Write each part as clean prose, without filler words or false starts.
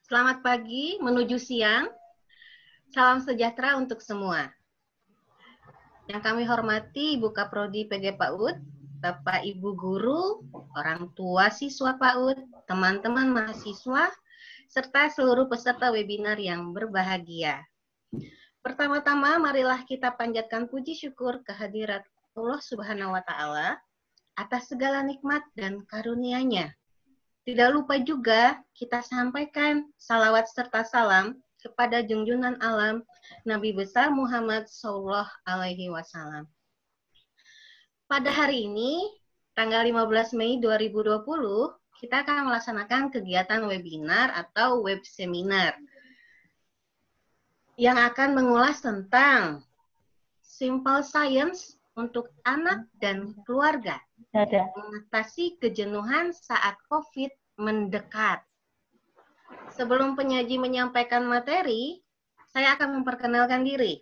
Selamat pagi menuju siang. Salam sejahtera untuk semua. Yang kami hormati Ibu Kaprodi PG PAUD, Bapak Ibu Guru, orang tua siswa PAUD, teman-teman mahasiswa, serta seluruh peserta webinar yang berbahagia. Pertama-tama, marilah kita panjatkan puji syukur kehadirat Allah Subhanahu wa Ta'ala atas segala nikmat dan karunia-Nya. Tidak lupa juga kita sampaikan salawat serta salam kepada junjungan alam Nabi besar Muhammad Sallallahu Alaihi Wasallam. Pada hari ini, tanggal 15 Mei 2020, kita akan melaksanakan kegiatan webinar atau web seminar yang akan mengulas tentang Simple Science untuk anak dan keluarga. Mengatasi kejenuhan saat COVID mendekat. Sebelum penyaji menyampaikan materi, saya akan memperkenalkan diri.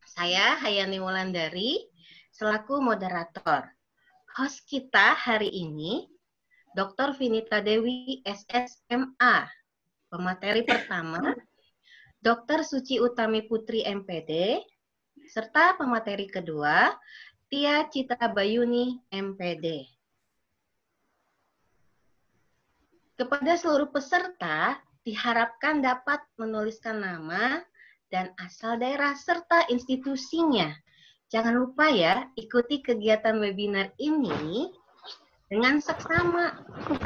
Saya Hayani Wulandari, selaku moderator. Host kita hari ini, Dr. Vinita Dewi, SSMA. Pemateri pertama, Dr. Suci Utami Putri, MPD, serta pemateri kedua, Tia Citra Bayuni, MPD. Kepada seluruh peserta, diharapkan dapat menuliskan nama dan asal daerah serta institusinya. Jangan lupa ya, ikuti kegiatan webinar ini dengan seksama.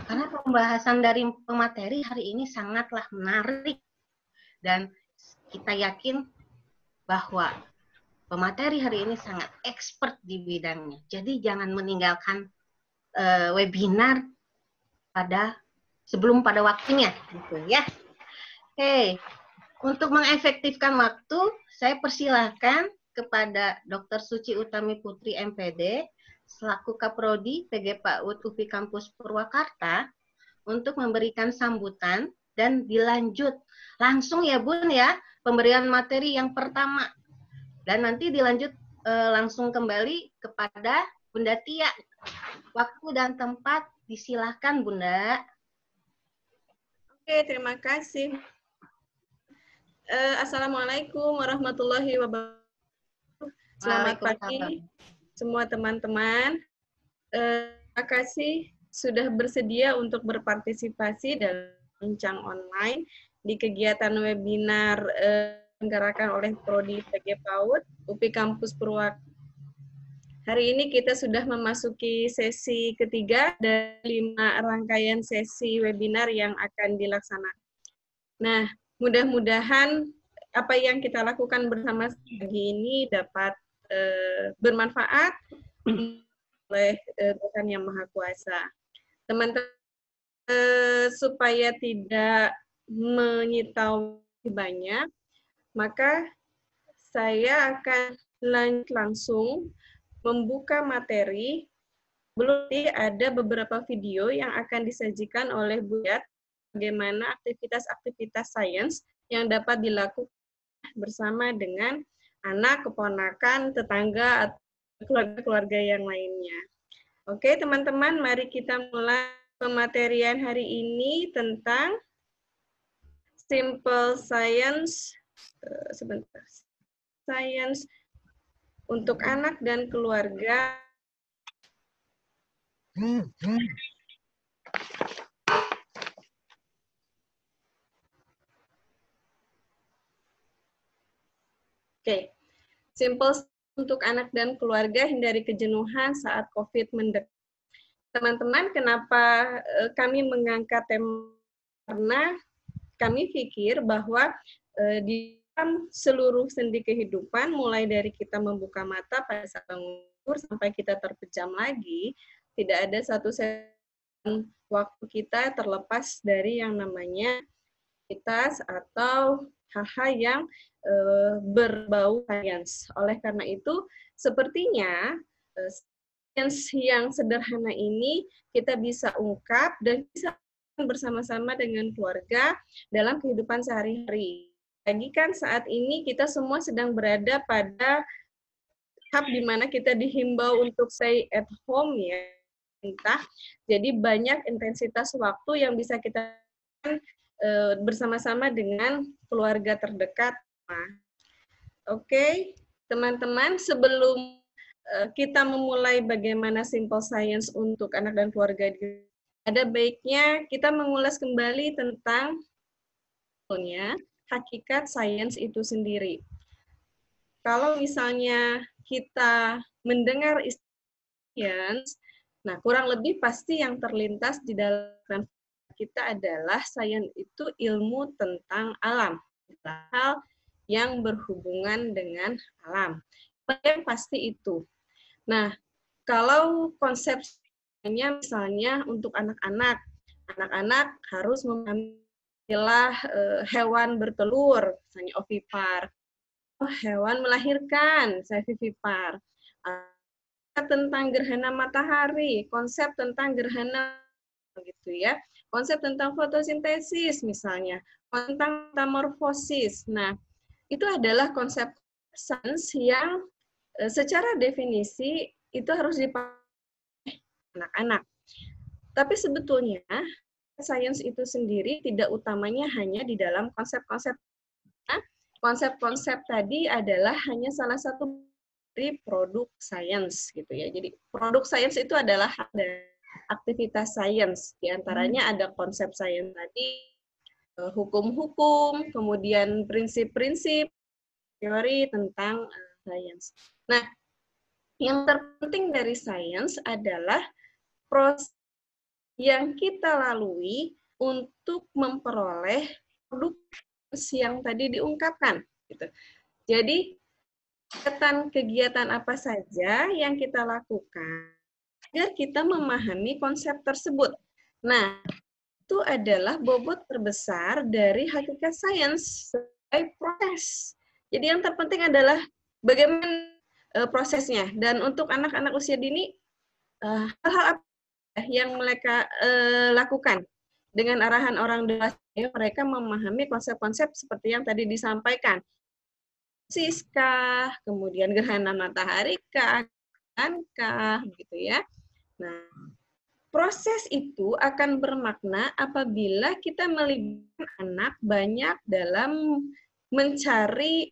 Karena pembahasan dari pemateri hari ini sangatlah menarik. Dan kita yakin bahwa pemateri hari ini sangat expert di bidangnya. Jadi jangan meninggalkan webinar sebelum pada waktunya, gitu ya. Oke, untuk mengefektifkan waktu, saya persilahkan kepada Dr. Suci Utami Putri, MPD, selaku Kaprodi PG PAUD UPI Kampus Purwakarta, untuk memberikan sambutan dan dilanjut langsung ya Bun ya, pemberian materi yang pertama. Dan nanti dilanjut langsung kembali kepada Bunda Tia. Waktu dan tempat disilahkan Bunda. Oke, terima kasih. Assalamualaikum warahmatullahi wabarakatuh. Selamat pagi semua teman-teman. Terima kasih sudah bersedia untuk berpartisipasi dalam bincang online di kegiatan webinar diselenggarakan oleh Prodi PG PAUD UPI Kampus Purwakarta. Hari ini kita sudah memasuki sesi ketiga dari 5 rangkaian sesi webinar yang akan dilaksanakan. Nah, mudah-mudahan apa yang kita lakukan bersama pagi ini dapat bermanfaat oleh Tuhan Yang Maha Kuasa. Teman-teman, supaya tidak menyita banyak, maka saya akan langsung membuka materi. Belum ada beberapa video yang akan disajikan oleh Bu Yat, bagaimana aktivitas-aktivitas sains yang dapat dilakukan bersama dengan anak, keponakan, tetangga, atau keluarga-keluarga yang lainnya. Oke, teman-teman, mari kita mulai pematerian hari ini tentang Simple Science, Science untuk anak dan keluarga. Oke, Simple untuk anak dan keluarga, hindari kejenuhan saat COVID mendekat. Teman-teman, kenapa kami mengangkat tema? Karena kami pikir bahwa di dalam seluruh sendi kehidupan, mulai dari kita membuka mata pada saat bangun sampai kita terpejam lagi, tidak ada satu waktu kita terlepas dari yang namanya aktivitas atau hal-hal yang berbau sains. Oleh karena itu, sepertinya sains yang sederhana ini kita bisa ungkap dan bisa bersama-sama dengan keluarga dalam kehidupan sehari-hari. Lagi kan saat ini kita semua sedang berada pada tahap di mana kita dihimbau untuk stay at home ya. Jadi banyak intensitas waktu yang bisa kita bersama-sama dengan keluarga terdekat. Oke, teman-teman, sebelum kita memulai bagaimana simple science untuk anak dan keluarga, ada baiknya kita mengulas kembali tentang hakikat sains itu sendiri. Kalau misalnya kita mendengar istilah sains, nah kurang lebih pasti yang terlintas di dalam kita adalah sains itu ilmu tentang alam, hal yang berhubungan dengan alam. Yang pasti itu. Nah, kalau konsepnya misalnya untuk anak-anak, anak-anak harus memahami istilah hewan bertelur, misalnya ovipar. Oh, hewan melahirkan, saya vivipar. Tentang gerhana matahari, konsep tentang gerhana gitu ya. Konsep tentang fotosintesis misalnya, tentang metamorfosis. Nah, itu adalah konsep sains yang secara definisi itu harus dipakai anak-anak. Tapi sebetulnya sains itu sendiri tidak utamanya hanya di dalam konsep-konsep. Konsep-konsep tadi adalah hanya salah satu dari produk sains gitu ya. Jadi produk sains itu adalah aktivitas sains. Di antaranya ada konsep sains tadi, hukum-hukum, kemudian prinsip-prinsip, teori tentang sains. Nah, yang terpenting dari sains adalah proses yang kita lalui untuk memperoleh produk yang tadi diungkapkan. Gitu. Jadi, kegiatan apa saja yang kita lakukan agar kita memahami konsep tersebut. Nah, itu adalah bobot terbesar dari hakikat sains sebagai proses. Jadi yang terpenting adalah bagaimana prosesnya. Dan untuk anak-anak usia dini, hal-hal apa yang mereka lakukan dengan arahan orang dewasa, mereka memahami konsep-konsep seperti yang tadi disampaikan. Siskah, kemudian gerhana matahari kah, begitu ya. Nah, proses itu akan bermakna apabila kita melibatkan anak banyak dalam mencari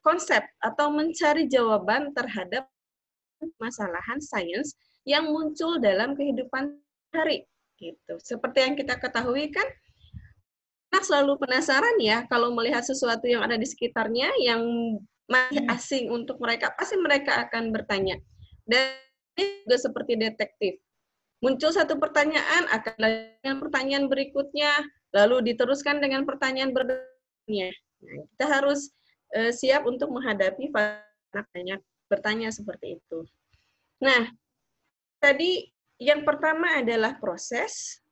konsep atau mencari jawaban terhadap masalahan sains yang muncul dalam kehidupan hari. Gitu. Seperti yang kita ketahui kan, anak selalu penasaran ya kalau melihat sesuatu yang ada di sekitarnya yang masih asing untuk mereka, pasti mereka akan bertanya. Dan ini juga seperti detektif. Muncul satu pertanyaan, akan dengan pertanyaan berikutnya, lalu diteruskan dengan pertanyaan berikutnya. Nah, kita harus siap untuk menghadapi anak banyak bertanya seperti itu. Nah, tadi yang pertama adalah proses,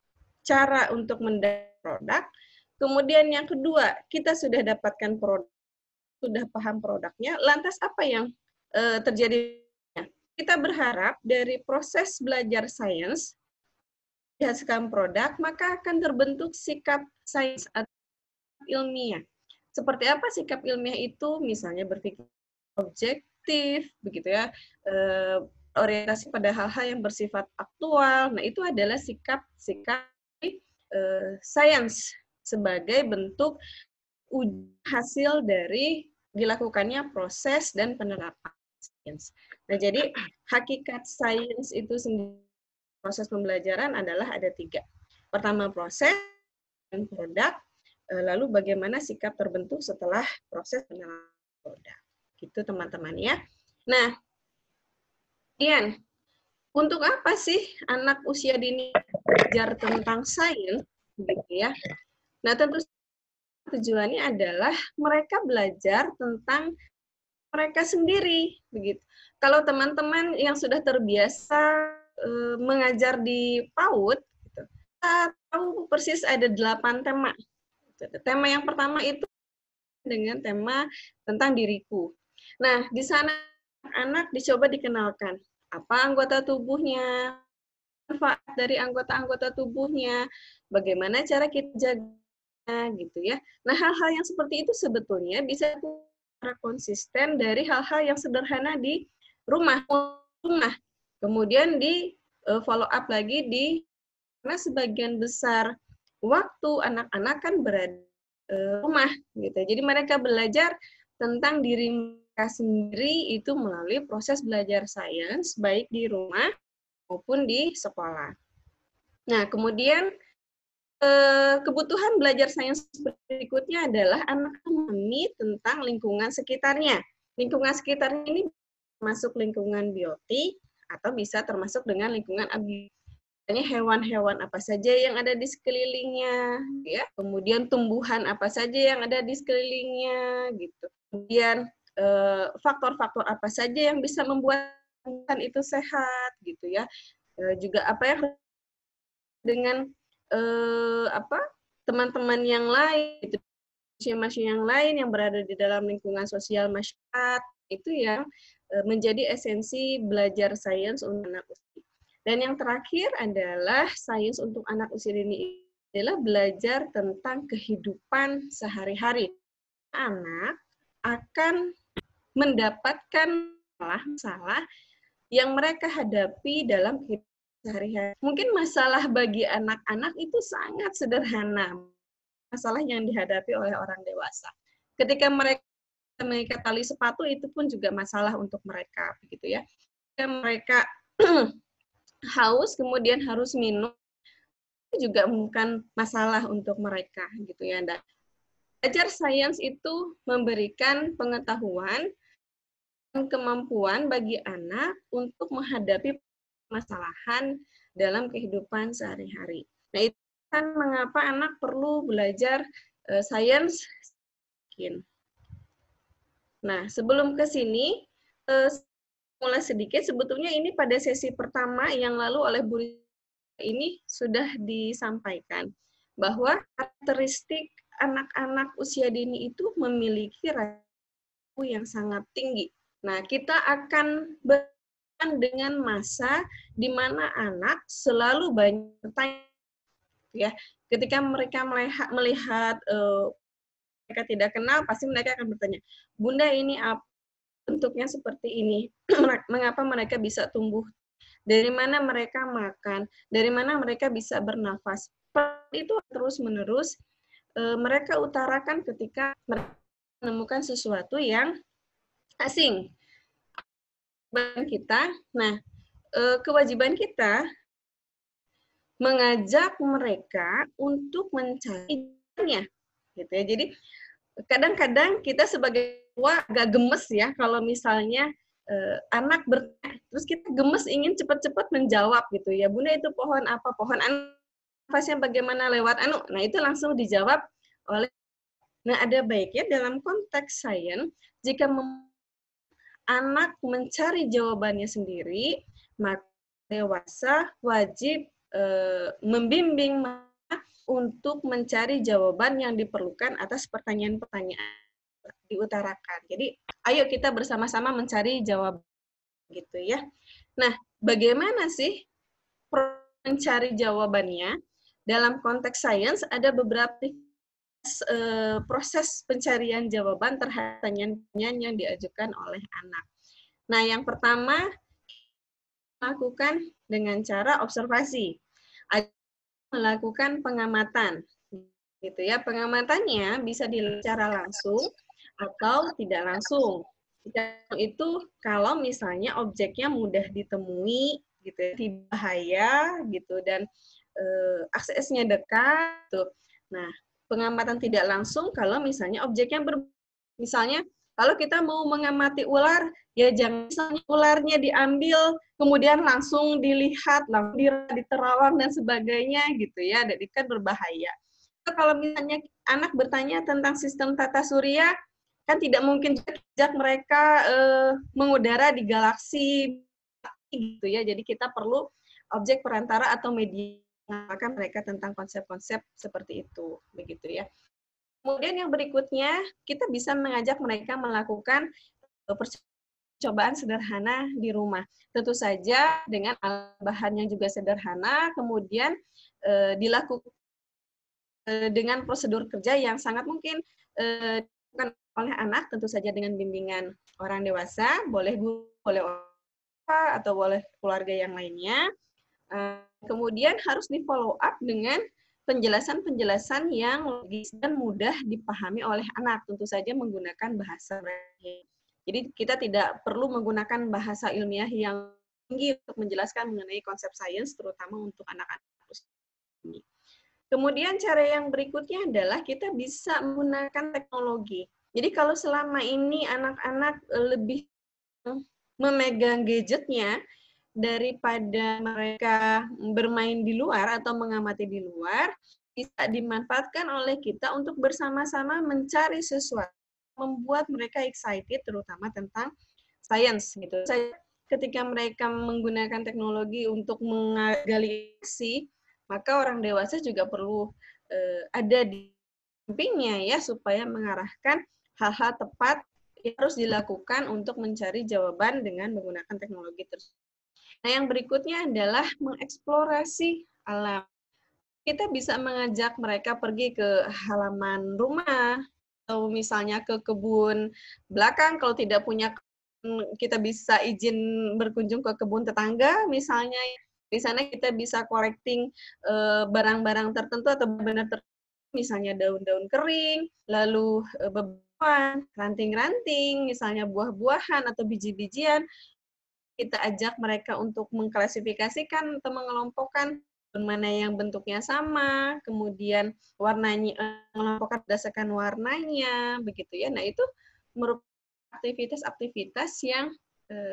cara untuk mendapatkan produk. Kemudian yang kedua, kita sudah dapatkan produk, sudah paham produknya, lantas apa yang terjadi? Kita berharap dari proses belajar sains, menghasilkan produk, maka akan terbentuk sikap sains atau ilmiah. Seperti apa sikap ilmiah itu? Misalnya berpikir objektif, begitu ya, orientasi pada hal-hal yang bersifat aktual. Nah, itu adalah sikap sains sebagai bentuk hasil dari dilakukannya proses dan penerapan sains. Nah, jadi hakikat sains itu sendiri, proses pembelajaran adalah ada 3. Pertama proses dan produk, lalu bagaimana sikap terbentuk setelah proses penerapan produk. Gitu teman-teman ya. Nah, kemudian untuk apa sih anak usia dini belajar tentang sains, gitu ya? Nah, tentu tujuannya adalah mereka belajar tentang mereka sendiri, begitu. Kalau teman-teman yang sudah terbiasa mengajar di PAUD, gitu, kita tahu persis ada 8 tema. Tema yang pertama itu dengan tema tentang diriku. Nah, di sana anak dicoba dikenalkan apa anggota tubuhnya, manfaat dari anggota-anggota tubuhnya, bagaimana cara kita jaga, gitu ya. Nah, hal-hal yang seperti itu sebetulnya bisa secara konsisten dari hal-hal yang sederhana di rumah. Kemudian di follow up lagi karena sebagian besar waktu anak-anak kan berada di rumah gitu. Jadi mereka belajar tentang diri mereka sendiri itu melalui proses belajar sains baik di rumah maupun di sekolah. Nah, kemudian kebutuhan belajar sains berikutnya adalah anak memahami tentang lingkungan sekitarnya. Lingkungan sekitarnya ini masuk lingkungan biotik atau bisa termasuk dengan lingkungan abiotik. Hewan-hewan apa saja yang ada di sekelilingnya, ya. Kemudian tumbuhan apa saja yang ada di sekelilingnya, gitu. Kemudian faktor-faktor apa saja yang bisa membuat tumbuhan itu sehat, gitu ya. Juga apa yang dengan teman-teman yang lain, gitu, manusia-manusia yang lain yang berada di dalam lingkungan sosial masyarakat, itu yang menjadi esensi belajar sains untuk anak usia. Dan yang terakhir adalah sains untuk anak usia dini adalah belajar tentang kehidupan sehari-hari. Anak akan mendapatkan masalah yang mereka hadapi dalam kehidupan sehari-hari. Mungkin masalah bagi anak-anak itu sangat sederhana, masalah yang dihadapi oleh orang dewasa. Ketika mereka mengikat tali sepatu itu pun juga masalah untuk mereka, begitu ya. Ketika mereka haus kemudian harus minum itu juga bukan masalah untuk mereka, gitu ya. Dan belajar sains itu memberikan pengetahuan dan kemampuan bagi anak untuk menghadapi permasalahan dalam kehidupan sehari-hari. Nah, itu kan mengapa anak perlu belajar sains. Nah, sebelum ke sini, mulai sedikit, sebetulnya ini pada sesi pertama yang lalu oleh Bu ini sudah disampaikan bahwa karakteristik anak-anak usia dini itu memiliki rasio yang sangat tinggi. Nah, kita akan dengan masa di mana anak selalu banyak bertanya, ya. Ketika mereka melihat mereka tidak kenal, pasti mereka akan bertanya, Bunda ini apa bentuknya seperti ini? Mengapa mereka bisa tumbuh? Dari mana mereka makan? Dari mana mereka bisa bernafas? Itu terus-menerus mereka utarakan ketika mereka menemukan sesuatu yang asing. Kewajiban kita mengajak mereka untuk mencarinya, gitu ya. Jadi kadang-kadang kita sebagai tua agak gemes ya kalau misalnya anak bertanya, terus kita gemes ingin cepat-cepat menjawab gitu ya. Bunda itu pohon apa? Pohon nafasnya bagaimana lewat anu? Nah, itu langsung dijawab oleh. Nah, ada baiknya dalam konteks sains jika anak mencari jawabannya sendiri, maka dewasa wajib membimbing untuk mencari jawaban yang diperlukan atas pertanyaan-pertanyaan diutarakan. Jadi, ayo kita bersama-sama mencari jawaban, gitu ya. Nah, bagaimana sih mencari jawabannya? Dalam konteks sains ada beberapa proses pencarian jawaban terhadap pertanyaan yang diajukan oleh anak. Nah, yang pertama lakukan dengan cara observasi. Melakukan pengamatan, gitu ya. Pengamatannya bisa dilakukan secara langsung atau tidak langsung. Itu kalau misalnya objeknya mudah ditemui, gitu ya, tidak bahaya, gitu, dan aksesnya dekat. Gitu. Nah, pengamatan tidak langsung kalau misalnya objeknya misalnya kalau kita mau mengamati ular, ya jangan misalnya ularnya diambil, kemudian langsung dilihat, langsung diterawang dan sebagainya, gitu ya, jadi kan berbahaya. Kalau misalnya anak bertanya tentang sistem tata surya, kan tidak mungkin jejak mereka mengudara di galaksi, gitu ya. Jadi kita perlu objek perantara atau media mengenalkan mereka tentang konsep-konsep seperti itu, begitu ya. Kemudian yang berikutnya, kita bisa mengajak mereka melakukan percobaan sederhana di rumah. Tentu saja dengan bahan yang juga sederhana, kemudian dilakukan dengan prosedur kerja yang sangat mungkin dilakukan oleh anak, tentu saja dengan bimbingan orang dewasa, boleh guru, boleh orang tua, atau boleh keluarga yang lainnya. Kemudian harus di follow up dengan penjelasan-penjelasan yang logis dan mudah dipahami oleh anak, tentu saja menggunakan bahasa Braille. Jadi kita tidak perlu menggunakan bahasa ilmiah yang tinggi untuk menjelaskan mengenai konsep sains, terutama untuk anak-anak ini. Kemudian cara yang berikutnya adalah kita bisa menggunakan teknologi. Jadi kalau selama ini anak-anak lebih memegang gadgetnya daripada mereka bermain di luar atau mengamati di luar, bisa dimanfaatkan oleh kita untuk bersama-sama mencari sesuatu membuat mereka excited terutama tentang sains gitu. Ketika mereka menggunakan teknologi untuk menggali isi, maka orang dewasa juga perlu ada di sampingnya ya supaya mengarahkan hal-hal tepat yang harus dilakukan untuk mencari jawaban dengan menggunakan teknologi tersebut. Nah, yang berikutnya adalah mengeksplorasi alam. Kita bisa mengajak mereka pergi ke halaman rumah, atau misalnya ke kebun belakang. Kalau tidak punya, kita bisa izin berkunjung ke kebun tetangga, misalnya. Di sana kita bisa collecting barang-barang tertentu atau benar tertentu, misalnya daun-daun kering, lalu bebuan, ranting-ranting, misalnya buah-buahan atau biji-bijian. Kita ajak mereka untuk mengklasifikasikan atau mengelompokkan mana yang bentuknya sama, kemudian warnanya mengelompokkan berdasarkan warnanya, begitu ya. Nah, itu merupakan aktivitas-aktivitas yang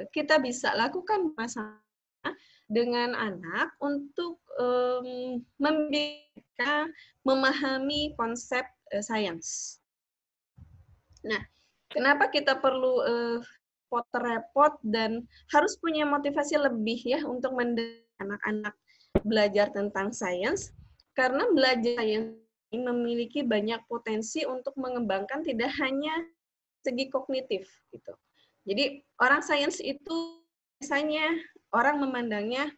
kita bisa lakukan bersama dengan anak untuk memahami konsep sains. Nah, kenapa kita perlu repot dan harus punya motivasi lebih ya untuk mendorong anak-anak belajar tentang sains, karena belajar sains ini memiliki banyak potensi untuk mengembangkan tidak hanya segi kognitif gitu. Jadi orang sains itu biasanya orang memandangnya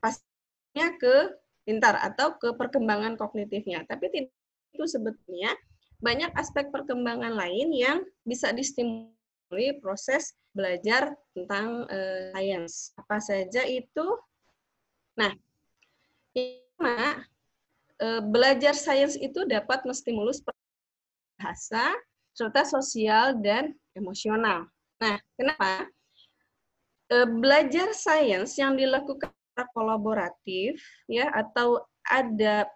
pastinya ke pintar atau ke perkembangan kognitifnya, tapi tidak itu sebetulnya banyak aspek perkembangan lain yang bisa distimulasi proses belajar tentang sains. Apa saja itu? Nah, belajar sains itu dapat menstimulus bahasa, serta sosial dan emosional. Nah, kenapa? Belajar sains yang dilakukan secara kolaboratif, ya, atau ada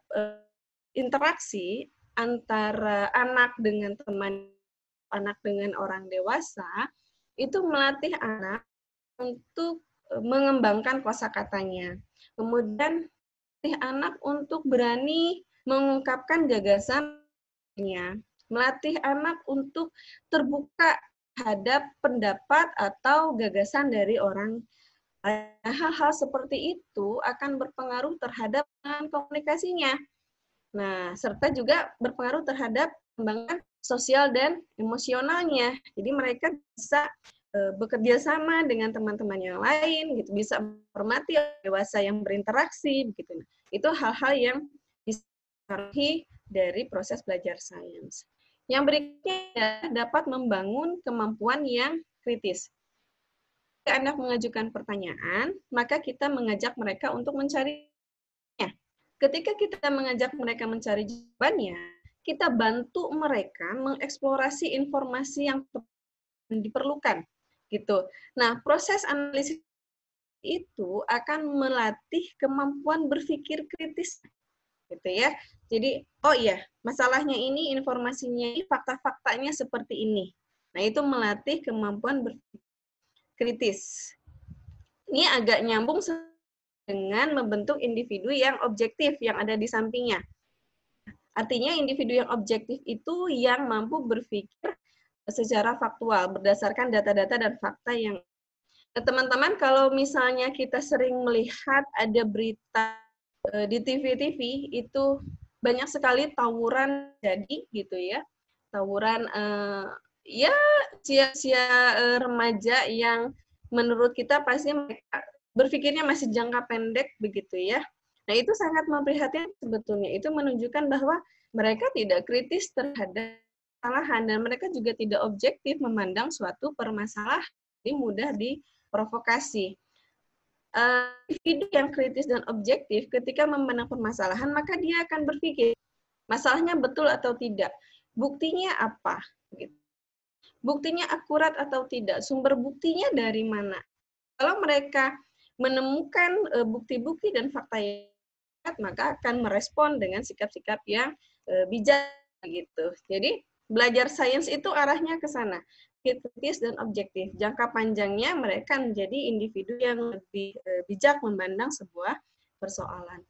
interaksi antara anak dengan teman, anak dengan orang dewasa, itu melatih anak untuk mengembangkan kosakatanya. Kemudian melatih anak untuk berani mengungkapkan gagasannya, melatih anak untuk terbuka terhadap pendapat atau gagasan dari orang. Hal-hal seperti itu akan berpengaruh terhadap komunikasinya. Nah, serta juga berpengaruh terhadap pengembangan sosial dan emosionalnya. Jadi mereka bisa bekerja sama dengan teman-teman yang lain, gitu, bisa menghormati dewasa yang berinteraksi, begitu. Nah, itu hal-hal yang bisa dipengaruhi dari proses belajar sains. Yang berikutnya dapat membangun kemampuan yang kritis. Jika anak mengajukan pertanyaan, maka kita mengajak mereka untuk mencari. Ketika kita mengajak mereka mencari jawabannya, kita bantu mereka mengeksplorasi informasi yang diperlukan, gitu. Nah, proses analisis itu akan melatih kemampuan berpikir kritis, gitu ya. Jadi, oh iya, masalahnya ini, informasinya ini, fakta-faktanya seperti ini. Nah, itu melatih kemampuan berpikir kritis. Ini agak nyambung dengan membentuk individu yang objektif yang ada di sampingnya. Artinya individu yang objektif itu yang mampu berpikir secara faktual berdasarkan data-data dan fakta yang teman-teman, kalau misalnya kita sering melihat ada berita di TV-TV itu banyak sekali tawuran jadi gitu ya, tawuran ya sia-sia remaja yang menurut kita pasti mereka berpikirnya masih jangka pendek begitu ya. Nah, itu sangat memprihatinkan sebetulnya. Itu menunjukkan bahwa mereka tidak kritis terhadap kesalahan dan mereka juga tidak objektif memandang suatu permasalahan. Jadi mudah diprovokasi. individu yang kritis dan objektif ketika memandang permasalahan, maka dia akan berpikir masalahnya betul atau tidak, buktinya apa, gitu. Buktinya akurat atau tidak, sumber buktinya dari mana. Kalau mereka menemukan bukti-bukti dan fakta yang maka akan merespon dengan sikap-sikap yang bijak gitu. Jadi belajar sains itu arahnya ke sana, kritis dan objektif. Jangka panjangnya mereka menjadi individu yang lebih bijak memandang sebuah persoalan.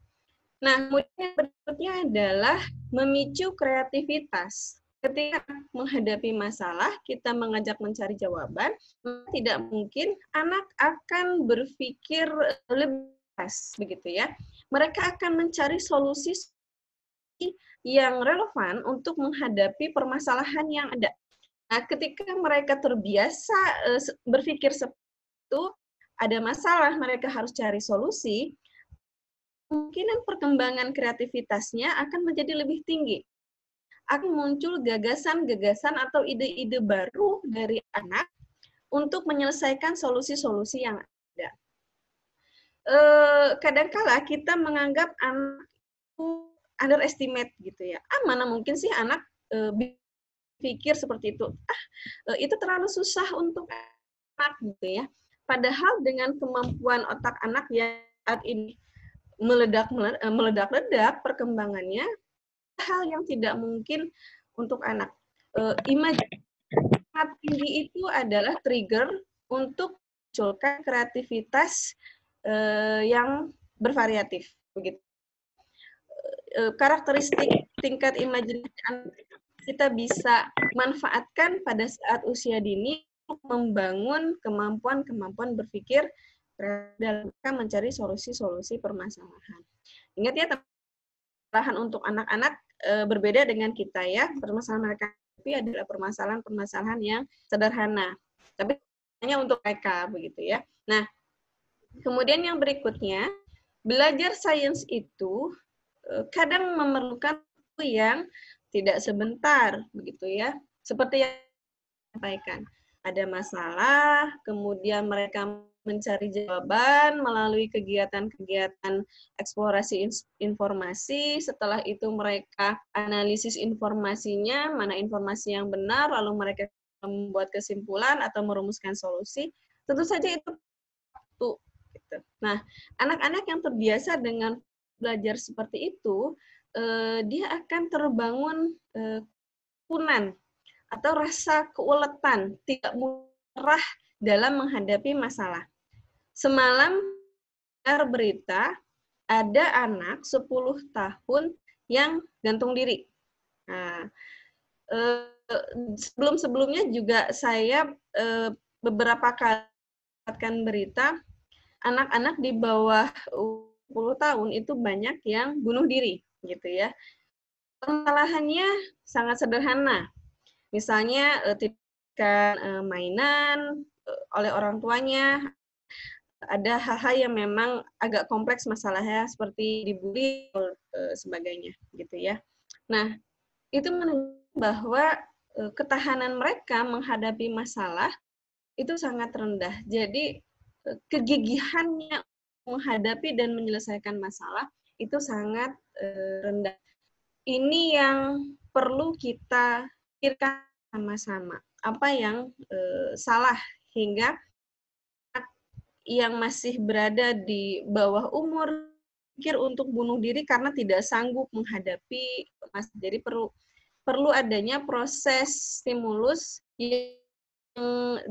Nah, kemudian berikutnya adalah memicu kreativitas. Ketika menghadapi masalah, kita mengajak mencari jawaban, tidak mungkin anak akan berpikir lebih keras, begitu ya. Mereka akan mencari solusi yang relevan untuk menghadapi permasalahan yang ada. Nah, ketika mereka terbiasa berpikir seperti itu, ada masalah, mereka harus cari solusi, kemungkinan perkembangan kreativitasnya akan menjadi lebih tinggi. Akan muncul gagasan-gagasan atau ide-ide baru dari anak untuk menyelesaikan solusi-solusi yang ada. Kadangkala kita menganggap anak itu underestimate gitu ya. Mana mungkin sih anak pikir seperti itu. Itu terlalu susah untuk anak gitu ya. Padahal dengan kemampuan otak anak yang saat ini meledak-ledak perkembangannya, hal yang tidak mungkin untuk anak. Imajinasi tinggi itu adalah trigger untuk munculkan kreativitas yang bervariatif, begitu. Karakteristik tingkat imajinasi kita bisa manfaatkan pada saat usia dini untuk membangun kemampuan-kemampuan berpikir dalam mencari solusi-solusi permasalahan. Ingat ya, permasalahan untuk anak-anak berbeda dengan kita ya. Permasalahan mereka adalah permasalahan-permasalahan yang sederhana. Tapi hanya untuk mereka begitu ya. Nah, kemudian yang berikutnya, belajar sains itu kadang memerlukan waktu yang tidak sebentar begitu ya. Seperti yang sampaikan, ada masalah, kemudian mereka mencari jawaban melalui kegiatan-kegiatan eksplorasi informasi. Setelah itu mereka analisis informasinya, mana informasi yang benar, lalu mereka membuat kesimpulan atau merumuskan solusi. Tentu saja itu waktu. Gitu. Nah, anak-anak yang terbiasa dengan belajar seperti itu, dia akan terbangun kekunan atau rasa keuletan, tidak mudah dalam menghadapi masalah. Semalam berita ada anak 10 tahun yang gantung diri. Nah, sebelum-sebelumnya juga saya beberapa kali mendapatkan berita anak-anak di bawah 10 tahun itu banyak yang bunuh diri, gitu ya. Kesalahannya sangat sederhana. Misalnya mainan oleh orang tuanya, ada hal-hal yang memang agak kompleks masalahnya seperti dibully sebagainya gitu ya. Nah, itu menunjukkan bahwa ketahanan mereka menghadapi masalah itu sangat rendah. Jadi kegigihannya menghadapi dan menyelesaikan masalah itu sangat rendah. Ini yang perlu kita pikirkan sama-sama. Apa yang salah hingga yang masih berada di bawah umur pikir untuk bunuh diri karena tidak sanggup menghadapi masalah. Jadi perlu adanya proses stimulus yang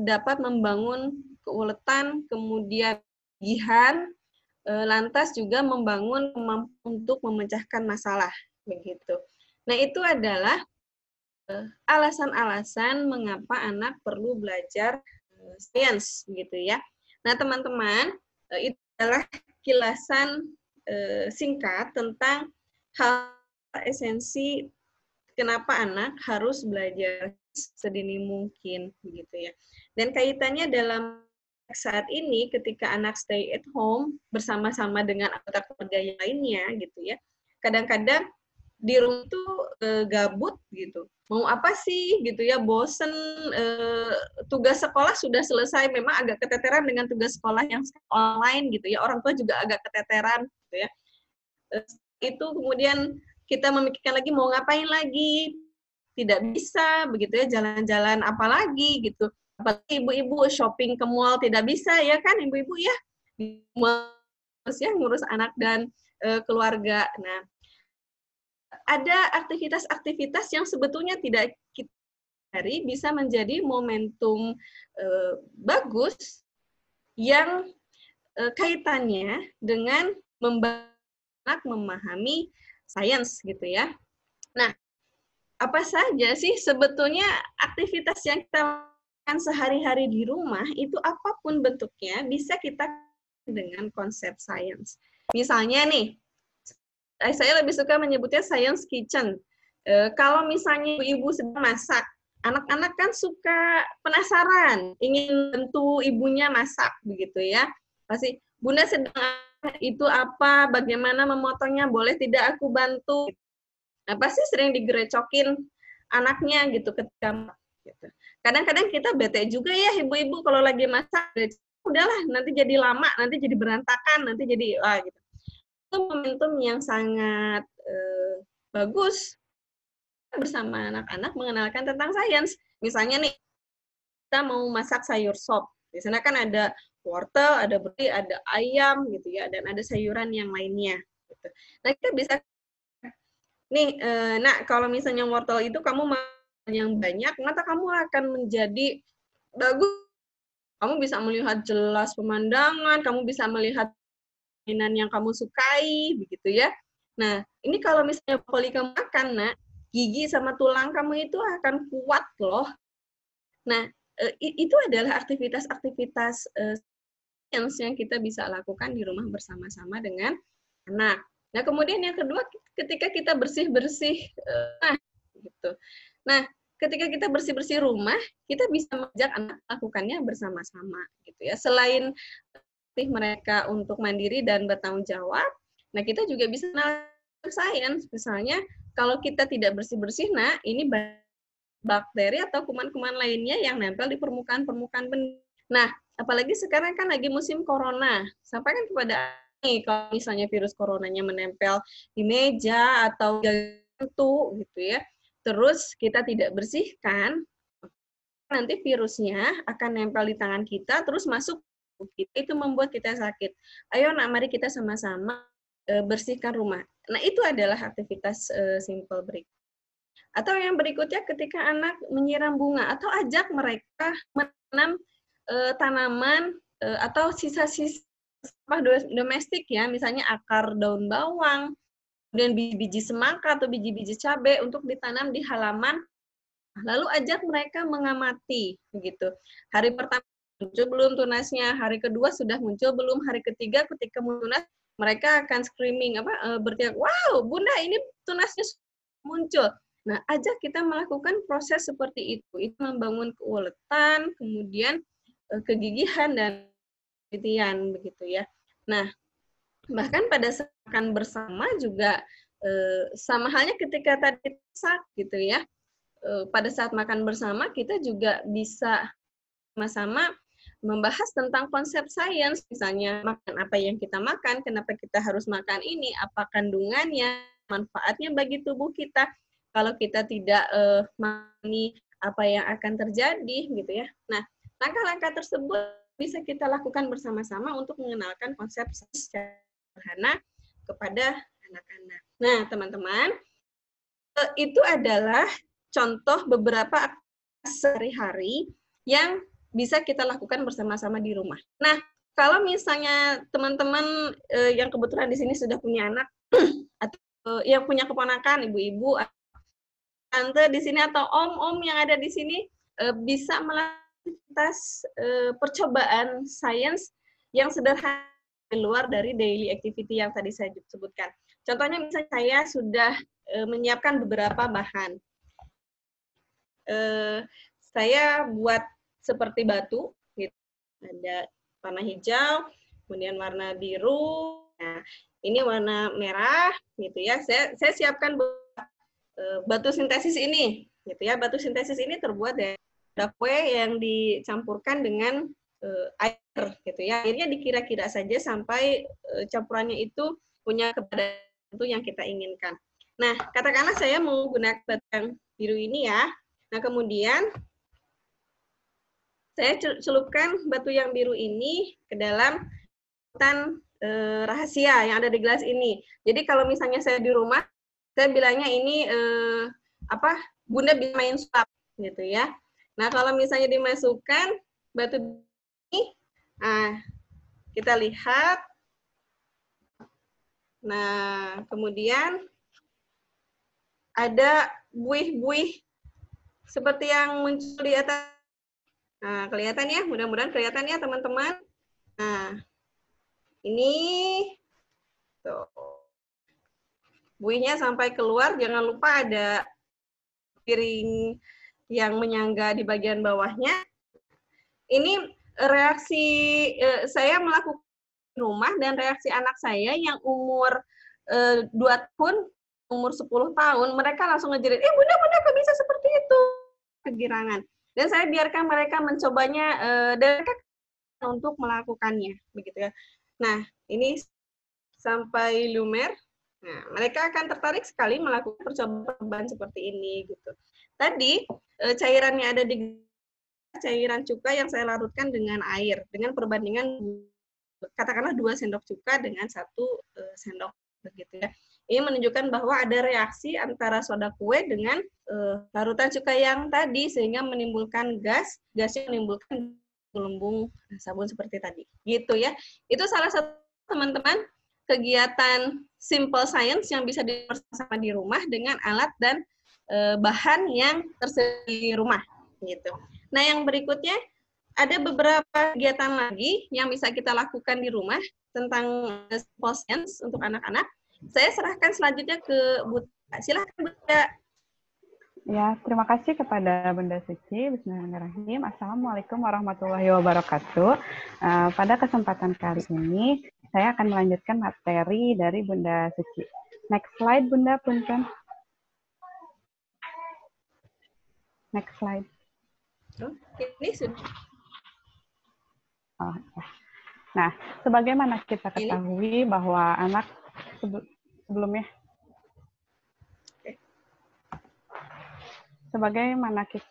dapat membangun keuletan, kemudian kegigihan, lantas juga membangun kemampuan untuk memecahkan masalah begitu. Nah, itu adalah alasan-alasan mengapa anak perlu belajar sains begitu ya. Nah, teman-teman, itu adalah kilasan singkat tentang hal esensi kenapa anak harus belajar sedini mungkin begitu ya. Dan kaitannya dalam saat ini ketika anak stay at home bersama-sama dengan anggota keluarga yang lainnya gitu ya. Kadang-kadang di rumah tuh gabut gitu. Mau apa sih gitu ya, bosen, tugas sekolah sudah selesai, memang agak keteteran dengan tugas sekolah yang online gitu ya, orang tua juga agak keteteran gitu ya. Itu kemudian kita memikirkan lagi mau ngapain lagi, tidak bisa begitu ya, jalan-jalan apalagi gitu. Apalagi ibu-ibu shopping ke mall tidak bisa ya kan ibu-ibu ya, harus ya ngurus anak dan keluarga. Nah, ada aktivitas-aktivitas yang sebetulnya tidak kita cari bisa menjadi momentum bagus yang kaitannya dengan memahami sains gitu ya. Nah, apa saja sih sebetulnya aktivitas yang kita lakukan sehari-hari di rumah itu apapun bentuknya bisa kita dengan konsep sains. Misalnya nih, saya lebih suka menyebutnya science kitchen. Kalau misalnya ibu-ibu sedang masak, anak-anak kan suka penasaran, ingin bantu ibunya masak begitu ya. Pasti, Bunda sedang itu apa, bagaimana memotongnya, boleh tidak aku bantu? Nah, pasti sering digerecokin anaknya gitu ketika gitu. Kadang-kadang kita bete juga ya ibu-ibu kalau lagi masak, udahlah nanti jadi lama, nanti jadi berantakan, nanti jadi gitu. Itu momentum yang sangat bagus bersama anak-anak mengenalkan tentang sains. Misalnya nih, kita mau masak sayur sop. Di sana kan ada wortel, ada beringin, ada ayam gitu ya, dan ada sayuran yang lainnya. Gitu. Nah, kita bisa nih, nak kalau misalnya wortel itu kamu makan yang banyak, maka kamu akan menjadi bagus. Kamu bisa melihat jelas pemandangan, kamu bisa melihat mainan yang kamu sukai, begitu ya. Nah, ini kalau misalnya brokoli kamu makan, nak, gigi sama tulang kamu itu akan kuat loh. Nah, itu adalah aktivitas-aktivitas yang kita bisa lakukan di rumah bersama-sama dengan anak. Nah, kemudian yang kedua, ketika kita bersih-bersih gitu. Nah, ketika kita bersih-bersih rumah, kita bisa mengajak anak melakukannya bersama-sama gitu ya. Selain mereka untuk mandiri dan bertanggung jawab, nah kita juga bisa sains. Misalnya, kalau kita tidak bersih-bersih, nah ini bakteri atau kuman-kuman lainnya yang nempel di permukaan-permukaan benda. Nah, apalagi sekarang kan lagi musim corona. Sampaikan kepada nih, kalau misalnya virus coronanya menempel di meja atau pintu gitu ya, terus kita tidak bersihkan, nanti virusnya akan nempel di tangan kita, terus masuk kita, itu membuat kita sakit. Ayo, nak, mari kita sama-sama bersihkan rumah. Nah, itu adalah aktivitas simple break. Atau yang berikutnya ketika anak menyiram bunga, atau ajak mereka menanam tanaman atau sisa-sisa domestik ya, misalnya akar daun bawang, kemudian biji-biji semangka atau biji-biji cabai untuk ditanam di halaman. Lalu ajak mereka mengamati begitu. Hari pertama muncul belum tunasnya, hari kedua sudah muncul belum, hari ketiga ketika tunas mereka akan screaming berteriak, "Wow, Bunda, ini tunasnya muncul." Nah, ajak kita melakukan proses seperti itu. Itu membangun keuletan, kemudian kegigihan dan penelitian begitu ya. Nah, bahkan pada saat makan bersama juga sama halnya ketika tadi masak gitu ya. Pada saat makan bersama kita juga bisa sama-sama membahas tentang konsep sains, misalnya makan apa yang kita makan, kenapa kita harus makan ini, apa kandungannya, manfaatnya bagi tubuh kita. Kalau kita tidak memahami apa yang akan terjadi gitu ya. Nah, langkah-langkah tersebut bisa kita lakukan bersama-sama untuk mengenalkan konsep sains secara sederhana kepada anak-anak. Nah, teman-teman, itu adalah contoh beberapa aktivitas sehari-hari yang bisa kita lakukan bersama-sama di rumah. Nah, kalau misalnya teman-teman yang kebetulan di sini sudah punya anak atau yang punya keponakan, ibu-ibu, tante di sini atau om-om yang ada di sini bisa melakukan percobaan sains yang sederhana di luar dari daily activity yang tadi saya sebutkan. Contohnya misalnya saya sudah menyiapkan beberapa bahan. Saya buat seperti batu, gitu. Ada warna hijau, kemudian warna biru, nah, ini warna merah, gitu ya. Saya siapkan batu sintesis ini, gitu ya. Batu sintesis ini terbuat dari kue yang dicampurkan dengan air, gitu ya. Airnya dikira-kira saja sampai campurannya itu punya kepadatan itu yang kita inginkan. Nah, katakanlah saya menggunakan batu yang biru ini ya. Nah, kemudian saya celupkan batu yang biru ini ke dalam hutan rahasia yang ada di gelas ini. Jadi kalau misalnya saya di rumah, saya bilangnya ini Bunda bisa main sulap gitu ya. Nah, kalau misalnya dimasukkan batu ini, nah kita lihat. Nah, kemudian ada buih-buih seperti yang muncul di atas. Nah, kelihatan ya, mudah-mudahan kelihatan ya teman-teman. Nah, ini tuh. Buihnya sampai keluar, jangan lupa ada piring yang menyangga di bagian bawahnya. Ini reaksi saya melakukan di rumah dan reaksi anak saya yang umur 2 tahun, umur 10 tahun, mereka langsung ngejerit, bunda kok bisa seperti itu? Kegirangan. Dan saya biarkan mereka mencobanya dan mereka untuk melakukannya, begitu ya. Nah, ini sampai lumer. Nah, mereka akan tertarik sekali melakukan percobaan seperti ini, gitu. Tadi cairannya ada di cairan cuka yang saya larutkan dengan air dengan perbandingan katakanlah 2 sendok cuka dengan 1 sendok begitu ya. Ini menunjukkan bahwa ada reaksi antara soda kue dengan larutan cuka yang tadi sehingga menimbulkan gas yang menimbulkan gelembung sabun seperti tadi. Gitu ya. Itu salah satu teman-teman kegiatan simple science yang bisa bersama di rumah dengan alat dan bahan yang tersedia di rumah gitu. Nah, yang berikutnya ada beberapa kegiatan lagi yang bisa kita lakukan di rumah tentang simple science untuk anak-anak. Saya serahkan selanjutnya ke Bunda. Silakan Bunda. Ya, terima kasih kepada Bunda Suci. Bismillahirrahmanirrahim. Assalamualaikum warahmatullahi wabarakatuh. Pada kesempatan kali ini, saya akan melanjutkan materi dari Bunda Suci. Next slide, Bunda, punten. Next slide. Ini sudah. Oh, ya. Nah, sebagaimana kita ketahui bahwa anak sebelumnya, sebagaimana kita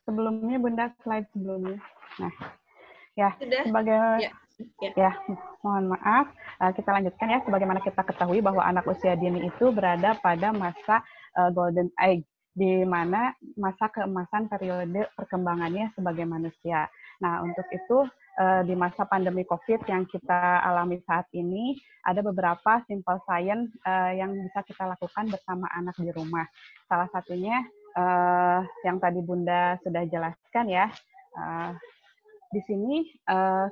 sebelumnya Bunda, slide sebelumnya. Nah, ya sudah. sebagai ya, mohon maaf, kita lanjutkan ya. Sebagaimana kita ketahui bahwa anak usia dini itu berada pada masa golden age, di mana masa keemasan periode perkembangannya sebagai manusia. Nah, untuk itu di masa pandemi COVID yang kita alami saat ini, ada beberapa simple science yang bisa kita lakukan bersama anak di rumah. Salah satunya yang tadi Bunda sudah jelaskan ya. Di sini,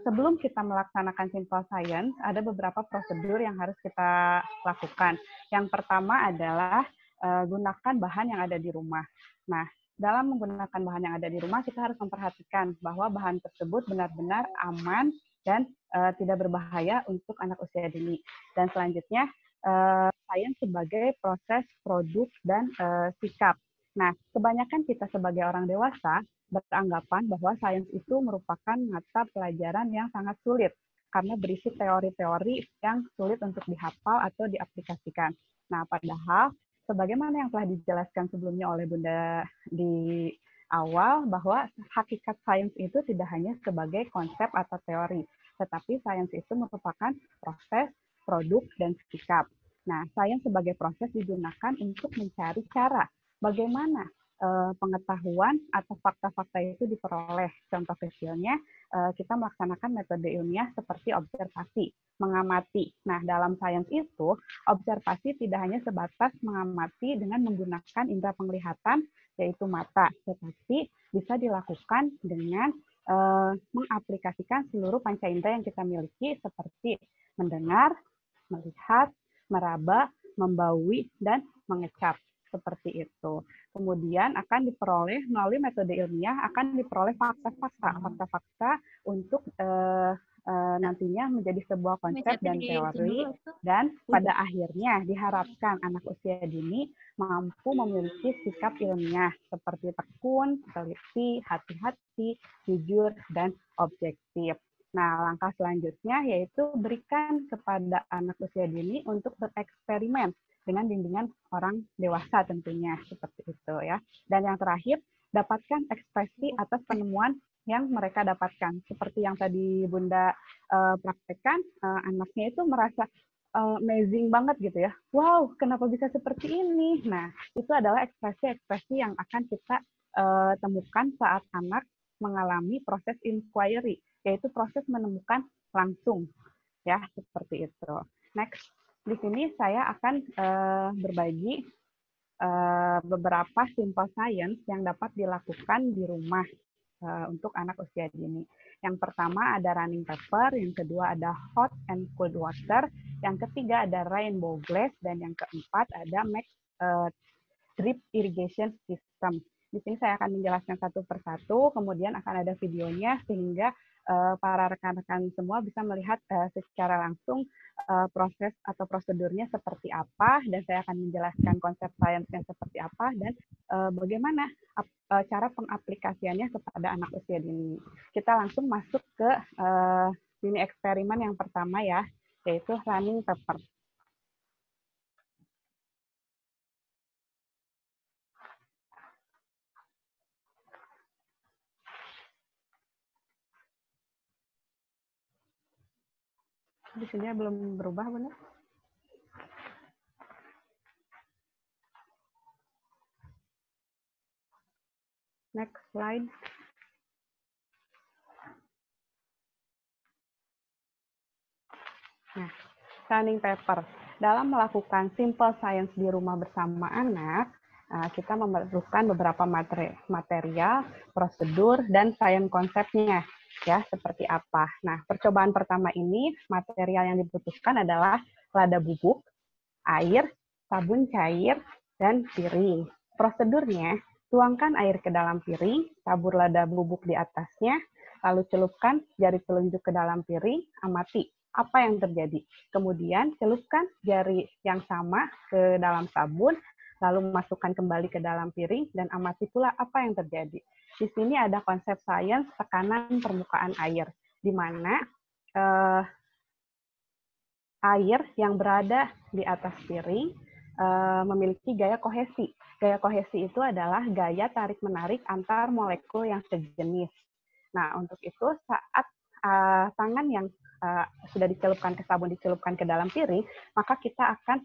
sebelum kita melaksanakan simple science, ada beberapa prosedur yang harus kita lakukan. Yang pertama adalah gunakan bahan yang ada di rumah. Nah, dalam menggunakan bahan yang ada di rumah, kita harus memperhatikan bahwa bahan tersebut benar-benar aman dan tidak berbahaya untuk anak usia dini. Dan selanjutnya, science sebagai proses, produk, dan sikap. Nah, kebanyakan kita sebagai orang dewasa beranggapan bahwa sains itu merupakan mata pelajaran yang sangat sulit karena berisi teori-teori yang sulit untuk dihafal atau diaplikasikan. Nah, padahal sebagaimana yang telah dijelaskan sebelumnya oleh Bunda di awal, bahwa hakikat sains itu tidak hanya sebagai konsep atau teori, tetapi sains itu merupakan proses, produk, dan sikap. Nah, sains sebagai proses digunakan untuk mencari cara bagaimana pengetahuan atau fakta-fakta itu diperoleh. Contoh kecilnya, kita melaksanakan metode ilmiah seperti observasi, mengamati. Nah, dalam sains itu, observasi tidak hanya sebatas mengamati dengan menggunakan indera penglihatan, yaitu mata, tetapi bisa dilakukan dengan mengaplikasikan seluruh panca indera yang kita miliki, seperti mendengar, melihat, meraba, membaui, dan mengecap. Seperti itu. Kemudian akan diperoleh melalui metode ilmiah, akan diperoleh fakta-fakta untuk nantinya menjadi sebuah konsep dan teori, dan pada akhirnya diharapkan anak usia dini mampu memiliki sikap ilmiah seperti tekun, teliti, hati-hati, jujur, dan objektif. Nah, langkah selanjutnya yaitu berikan kepada anak usia dini untuk bereksperimen dengan bimbingan orang dewasa tentunya, seperti itu ya. Dan yang terakhir, dapatkan ekspresi atas penemuan yang mereka dapatkan. Seperti yang tadi Bunda praktekkan, anaknya itu merasa amazing banget gitu ya. Wow, kenapa bisa seperti ini? Nah, itu adalah ekspresi-ekspresi yang akan kita temukan saat anak mengalami proses inquiry, yaitu proses menemukan langsung, ya, seperti itu. Next, di sini saya akan berbagi beberapa simple science yang dapat dilakukan di rumah untuk anak usia dini. Yang pertama ada running pepper, yang kedua ada hot and cold water, yang ketiga ada rainbow glass, dan yang keempat ada max drip irrigation system. Di sini saya akan menjelaskan satu persatu, kemudian akan ada videonya sehingga para rekan-rekan semua bisa melihat secara langsung proses atau prosedurnya seperti apa, dan saya akan menjelaskan konsep sainsnya seperti apa, dan bagaimana cara pengaplikasiannya kepada anak usia dini. Kita langsung masuk ke sini eksperimen yang pertama ya, yaitu running pepper. Di sini belum berubah, benar? Next slide. Nah, running pepper. Dalam melakukan simple science di rumah bersama anak, kita memerlukan beberapa material, prosedur, dan science konsepnya. Ya, seperti apa. Nah, percobaan pertama ini, material yang dibutuhkan adalah lada bubuk, air, sabun cair, dan piring. Prosedurnya, tuangkan air ke dalam piring, tabur lada bubuk di atasnya, lalu celupkan jari telunjuk ke dalam piring, amati apa yang terjadi. Kemudian, celupkan jari yang sama ke dalam sabun, lalu masukkan kembali ke dalam piring, dan amati pula apa yang terjadi. Di sini ada konsep sains tekanan permukaan air, di mana air yang berada di atas piring memiliki gaya kohesi. Gaya kohesi itu adalah gaya tarik-menarik antar molekul yang sejenis. Nah, untuk itu saat tangan yang sudah dicelupkan ke sabun dicelupkan ke dalam piring, maka kita akan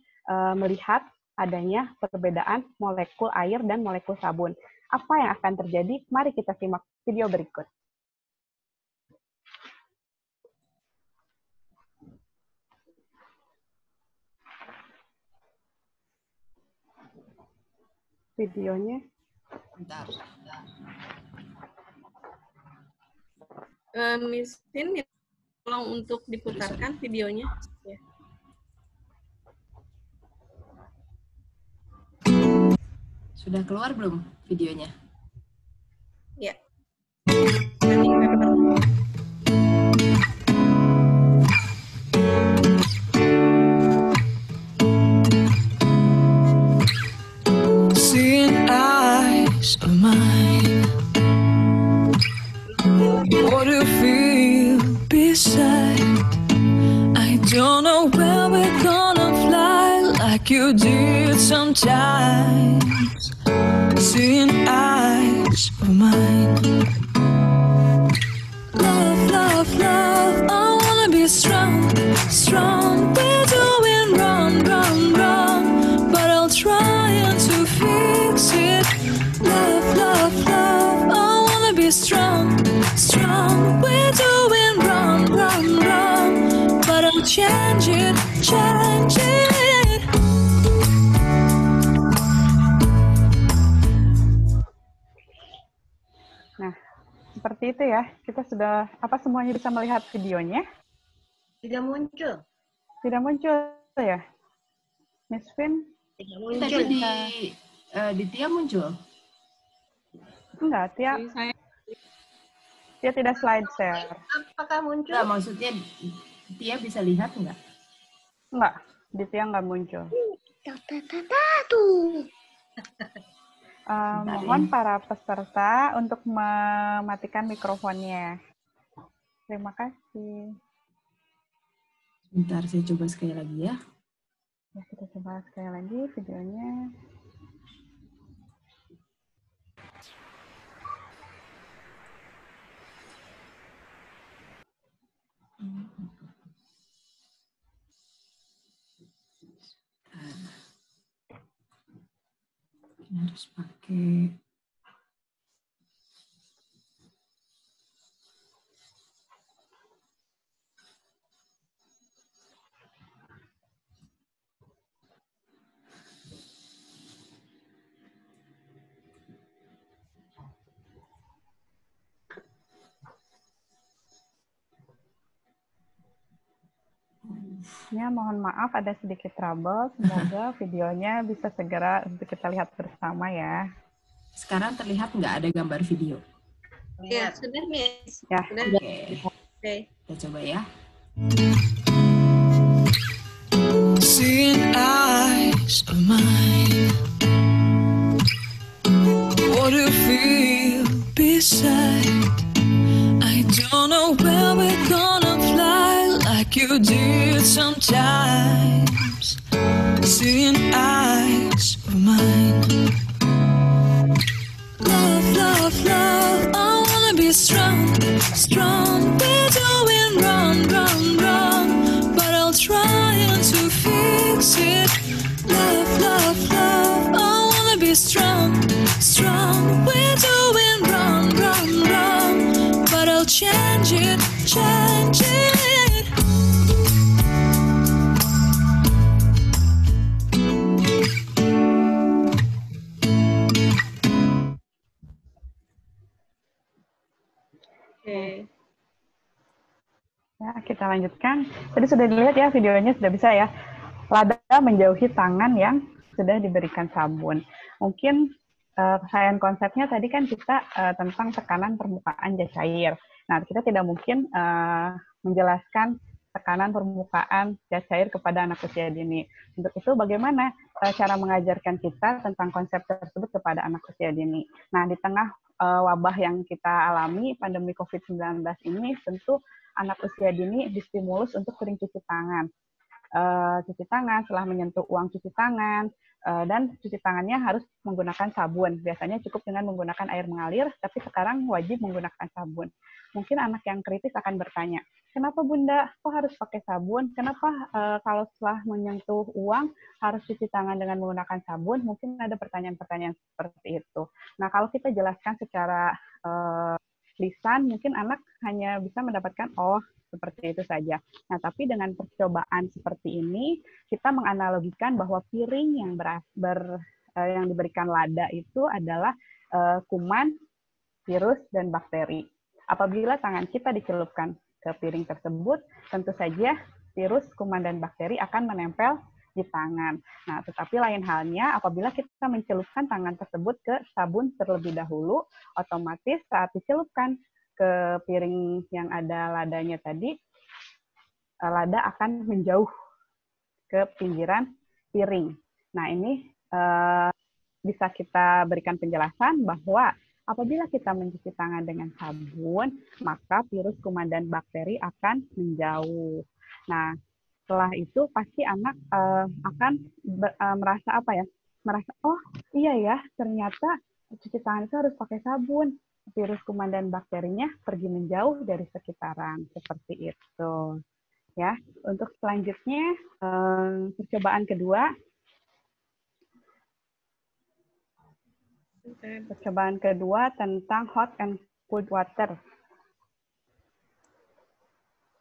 melihat adanya perbedaan molekul air dan molekul sabun. Apa yang akan terjadi? Mari kita simak video berikut. Videonya. Bentar. Miss Tin, tolong untuk diputarkan videonya. Ya. Sudah keluar belum videonya? Ya. Running pepper. Seeing eyes of mine, what do you feel beside? I don't know where we're gonna fly like you did sometimes. Seeing eyes of mine, love, love, love, I wanna be strong, strong. We're doing wrong, wrong, wrong, but I'll try to fix it. Love, love, love, I wanna be strong, strong. We're doing wrong, wrong, wrong, but I'll change it, change it. Nah, seperti itu ya. Kita sudah, apa semuanya bisa melihat videonya? Tidak muncul. Tidak muncul ya? Miss Vin? Tidak muncul. Tadi di Tia muncul? Enggak, Tia. Dia tidak slide share. Apakah muncul? Enggak, maksudnya Tia bisa lihat nggak? Enggak, di Tia nggak muncul. Mohon para peserta untuk mematikan mikrofonnya. Terima kasih. Bentar, saya coba sekali lagi ya. Ya, kita coba sekali lagi videonya. Ini harus pakai Ya, mohon maaf ada sedikit trouble. Semoga videonya bisa segera untuk kita lihat bersama ya. sekarang terlihat nggak ada gambar video? Ya, sudah, Miss. Ya. Sudah. Oke. Kita coba ya. Seeing eyes of mine, what do you feel beside? I don't know where we're gonna fly like you did sometimes. Seeing eyes of mine, love, love, love, I wanna be strong, strong. We're doing wrong, wrong, wrong, but I'll try to fix it. Love, love, love, I wanna be strong, strong. We're doing wrong, wrong, wrong, but I'll change it, change it. Oke. Ya, kita lanjutkan. Tadi sudah dilihat ya videonya, sudah bisa ya. Lada menjauhi tangan yang sudah diberikan sabun. Mungkin rangkaian konsepnya tadi kan kita tentang tekanan permukaan zat cair. Nah, kita tidak mungkin menjelaskan tekanan permukaan zat cair kepada anak usia dini. Untuk itu bagaimana cara mengajarkan kita tentang konsep tersebut kepada anak usia dini. Nah, di tengah wabah yang kita alami, pandemi COVID-19 ini, tentu anak usia dini distimulus untuk sering cuci tangan. Cuci tangan, setelah menyentuh uang cuci tangan, dan cuci tangannya harus menggunakan sabun. Biasanya cukup dengan menggunakan air mengalir, tapi sekarang wajib menggunakan sabun. Mungkin anak yang kritis akan bertanya, kenapa Bunda kok harus pakai sabun? Kenapa kalau setelah menyentuh uang harus cuci tangan dengan menggunakan sabun? Mungkin ada pertanyaan-pertanyaan seperti itu. Nah, kalau kita jelaskan secara lisan, mungkin anak hanya bisa mendapatkan seperti itu saja. Nah, tapi dengan percobaan seperti ini, kita menganalogikan bahwa piring yang diberikan lada itu adalah kuman, virus, dan bakteri. Apabila tangan kita dicelupkan ke piring tersebut, tentu saja virus, kuman, dan bakteri akan menempel di tangan. Nah, tetapi lain halnya apabila kita mencelupkan tangan tersebut ke sabun terlebih dahulu, otomatis saat dicelupkan ke piring yang ada ladanya tadi, lada akan menjauh ke pinggiran piring. Nah, ini bisa kita berikan penjelasan bahwa apabila kita mencuci tangan dengan sabun, maka virus, kuman, dan bakteri akan menjauh. Nah, setelah itu pasti anak akan merasa merasa, oh iya ya, ternyata cuci tangan itu harus pakai sabun. Virus, kuman, dan bakterinya pergi menjauh dari sekitaran, seperti itu. Ya, untuk selanjutnya percobaan kedua. Percobaan kedua tentang hot and cold water.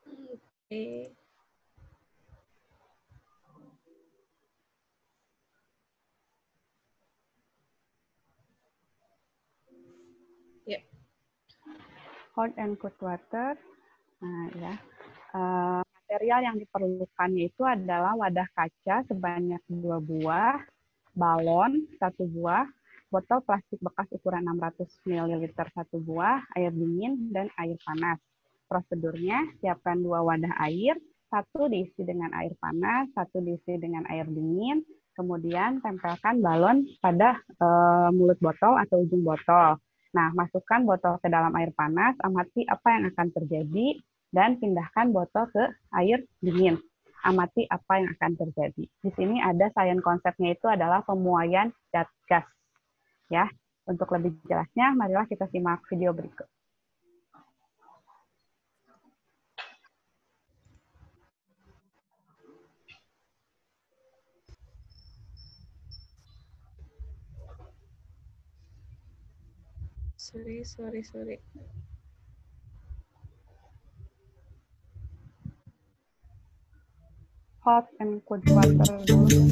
Oke. Ya. Hot and cold water. Nah, ya. Material yang diperlukannya itu adalah wadah kaca sebanyak 2 buah, balon 1 buah, botol plastik bekas ukuran 600 ml 1 buah, air dingin, dan air panas. Prosedurnya, siapkan 2 wadah air, 1 diisi dengan air panas, 1 diisi dengan air dingin, kemudian tempelkan balon pada mulut botol atau ujung botol. Nah, masukkan botol ke dalam air panas, amati apa yang akan terjadi, dan pindahkan botol ke air dingin. Amati apa yang akan terjadi. Di sini ada sains konsepnya itu adalah pemuaian zat gas. Ya, untuk lebih jelasnya, marilah kita simak video berikut. Sorry. Hot and cold water dulu.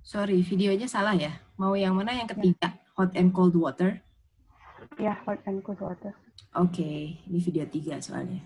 Sorry, videonya salah ya. Mau yang mana yang ketiga? Hot and cold water? Ya, hot and cold water. Oke, ini video 3 soalnya.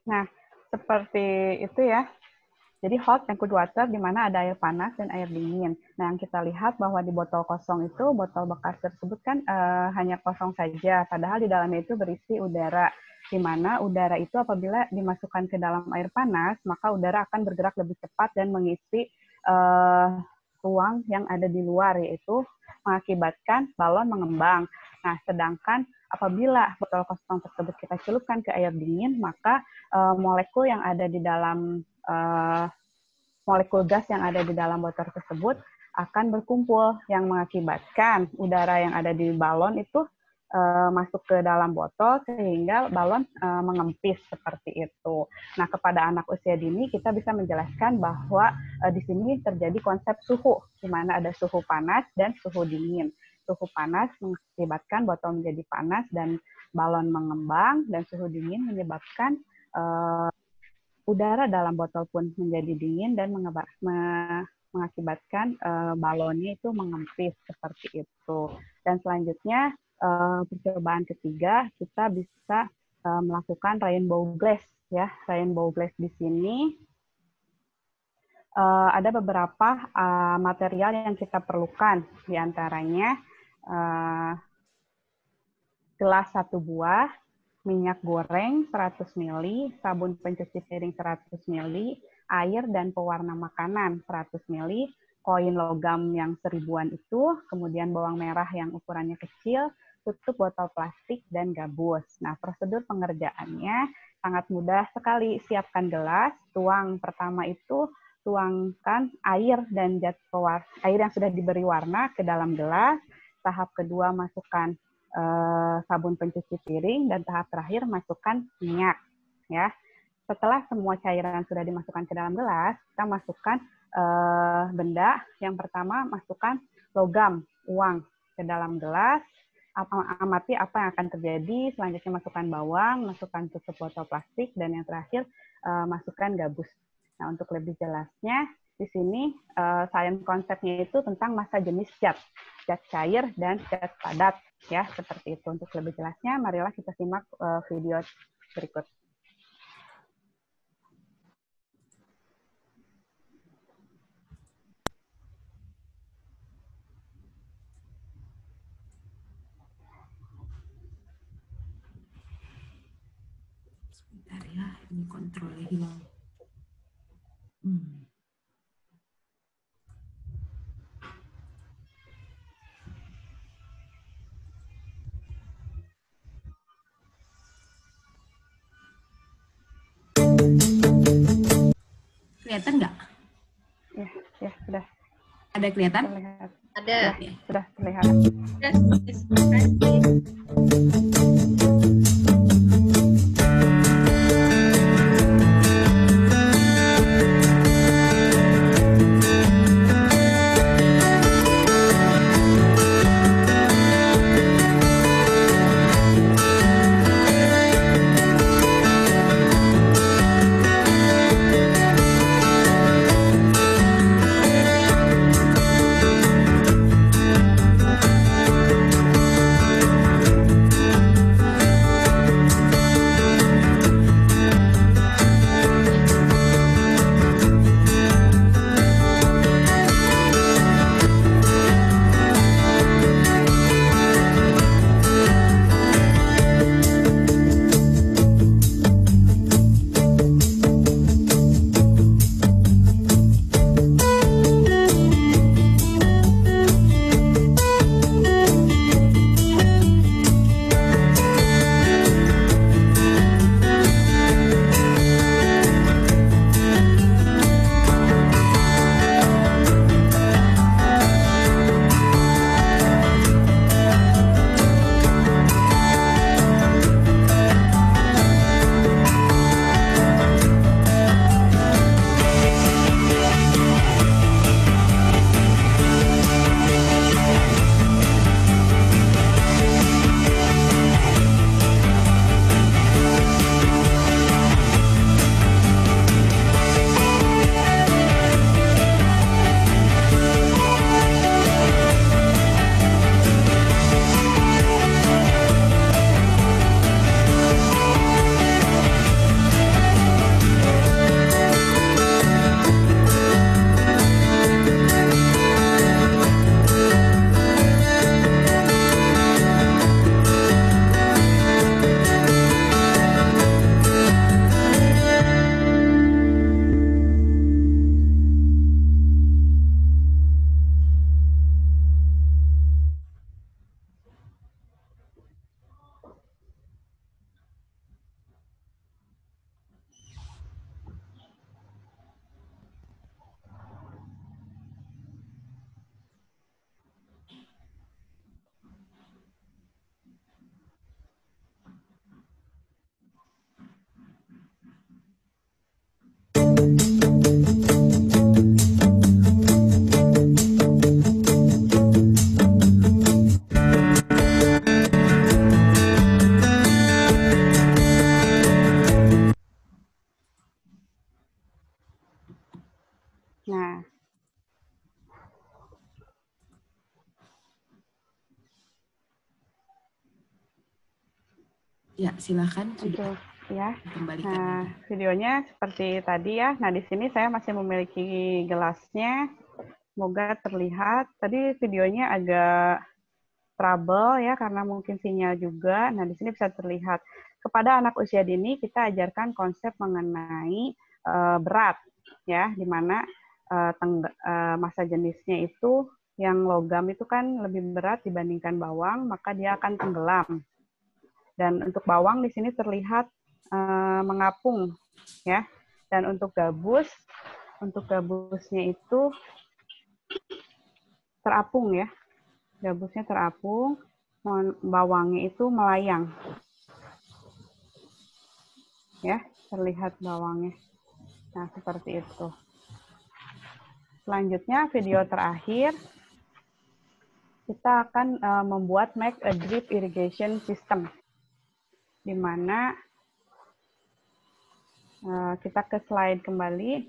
Nah, seperti itu ya. Jadi hot and cold water di mana ada air panas dan air dingin. Nah, yang kita lihat bahwa di botol kosong itu, botol bekas tersebut kan hanya kosong saja, padahal di dalamnya itu berisi udara. Di mana udara itu apabila dimasukkan ke dalam air panas, maka udara akan bergerak lebih cepat dan mengisi ruang yang ada di luar, yaitu mengakibatkan balon mengembang. Nah, sedangkan apabila botol kosong tersebut kita celupkan ke air dingin, maka molekul yang ada di dalam molekul gas yang ada di dalam botol tersebut akan berkumpul yang mengakibatkan udara yang ada di balon itu masuk ke dalam botol sehingga balon mengempis seperti itu. Nah, kepada anak usia dini kita bisa menjelaskan bahwa di sini terjadi konsep suhu, di mana ada suhu panas dan suhu dingin. Suhu panas mengakibatkan botol menjadi panas dan balon mengembang, dan suhu dingin menyebabkan udara dalam botol pun menjadi dingin dan mengakibatkan balonnya itu mengempis seperti itu. Dan selanjutnya percobaan ketiga kita bisa melakukan rainbow glass ya. Rainbow glass di sini ada beberapa material yang kita perlukan, diantaranya gelas 1 buah, minyak goreng 100 ml, sabun pencuci piring 100 ml, air dan pewarna makanan 100 ml, koin logam yang 1000-an itu, kemudian bawang merah yang ukurannya kecil, tutup botol plastik, dan gabus. Nah, prosedur pengerjaannya, sangat mudah sekali. Siapkan gelas, pertama itu tuangkan air dan zat pewarna, air yang sudah diberi warna ke dalam gelas. Tahap kedua masukkan sabun pencuci piring, dan tahap terakhir masukkan minyak. Ya, setelah semua cairan sudah dimasukkan ke dalam gelas, kita masukkan benda. Yang pertama masukkan logam, uang ke dalam gelas. Amati apa yang akan terjadi. Selanjutnya masukkan bawang, masukkan tutup botol plastik, dan yang terakhir masukkan gabus. Nah, untuk lebih jelasnya, di sini sains konsepnya itu tentang massa jenis zat cair dan zat padat, ya, seperti itu. Untuk lebih jelasnya, marilah kita simak video berikut. Sebentar ya, ini kontrolnya hilang. Kelihatan nggak? Ya, sudah. Ada kelihatan? Terlihat. Ada. Ya, sudah terlihat. Nah, Ya, silakan. untuk ya. Kembalikan. Nah, videonya seperti tadi ya. Nah, di sini saya masih memiliki gelasnya. Semoga terlihat. Tadi videonya agak trouble ya karena mungkin sinyal juga. Nah, di sini bisa terlihat. Kepada anak usia dini kita ajarkan konsep mengenai berat ya, di mana massa jenisnya itu yang logam itu kan lebih berat dibandingkan bawang, maka dia akan tenggelam. Dan untuk bawang di sini terlihat mengapung ya. Dan untuk gabusnya itu terapung ya. Gabusnya terapung, bawangnya itu melayang. Ya, terlihat bawangnya. Nah, seperti itu. Selanjutnya, video terakhir, kita akan membuat make a drip irrigation system, di mana kita ke slide kembali.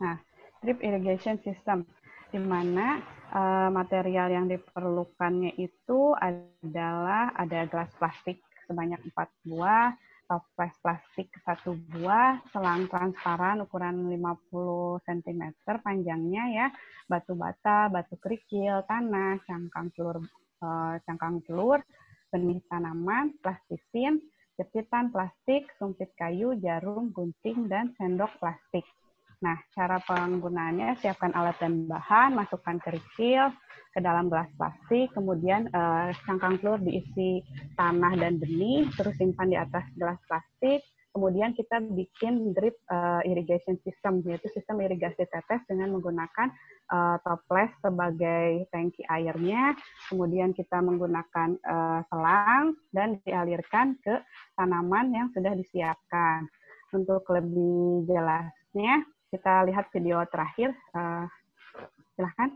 Nah, drip irrigation system, di mana material yang diperlukannya itu adalah ada gelas plastik sebanyak 4 buah, toples plastik 1 buah, selang transparan ukuran 50 cm panjangnya ya, batu bata, batu kerikil, tanah, cangkang telur, benih tanaman, plastisin, jepitan plastik, sumpit kayu, jarum, gunting, dan sendok plastik. Nah, cara penggunaannya, siapkan alat dan bahan, masukkan kerikil ke dalam gelas plastik, kemudian cangkang telur diisi tanah dan benih, terus simpan di atas gelas plastik, kemudian kita bikin drip irrigation system, yaitu sistem irigasi tetes dengan menggunakan toples sebagai tangki airnya, kemudian kita menggunakan selang, dan dialirkan ke tanaman yang sudah disiapkan. Untuk lebih jelasnya, kita lihat video terakhir. Silahkan.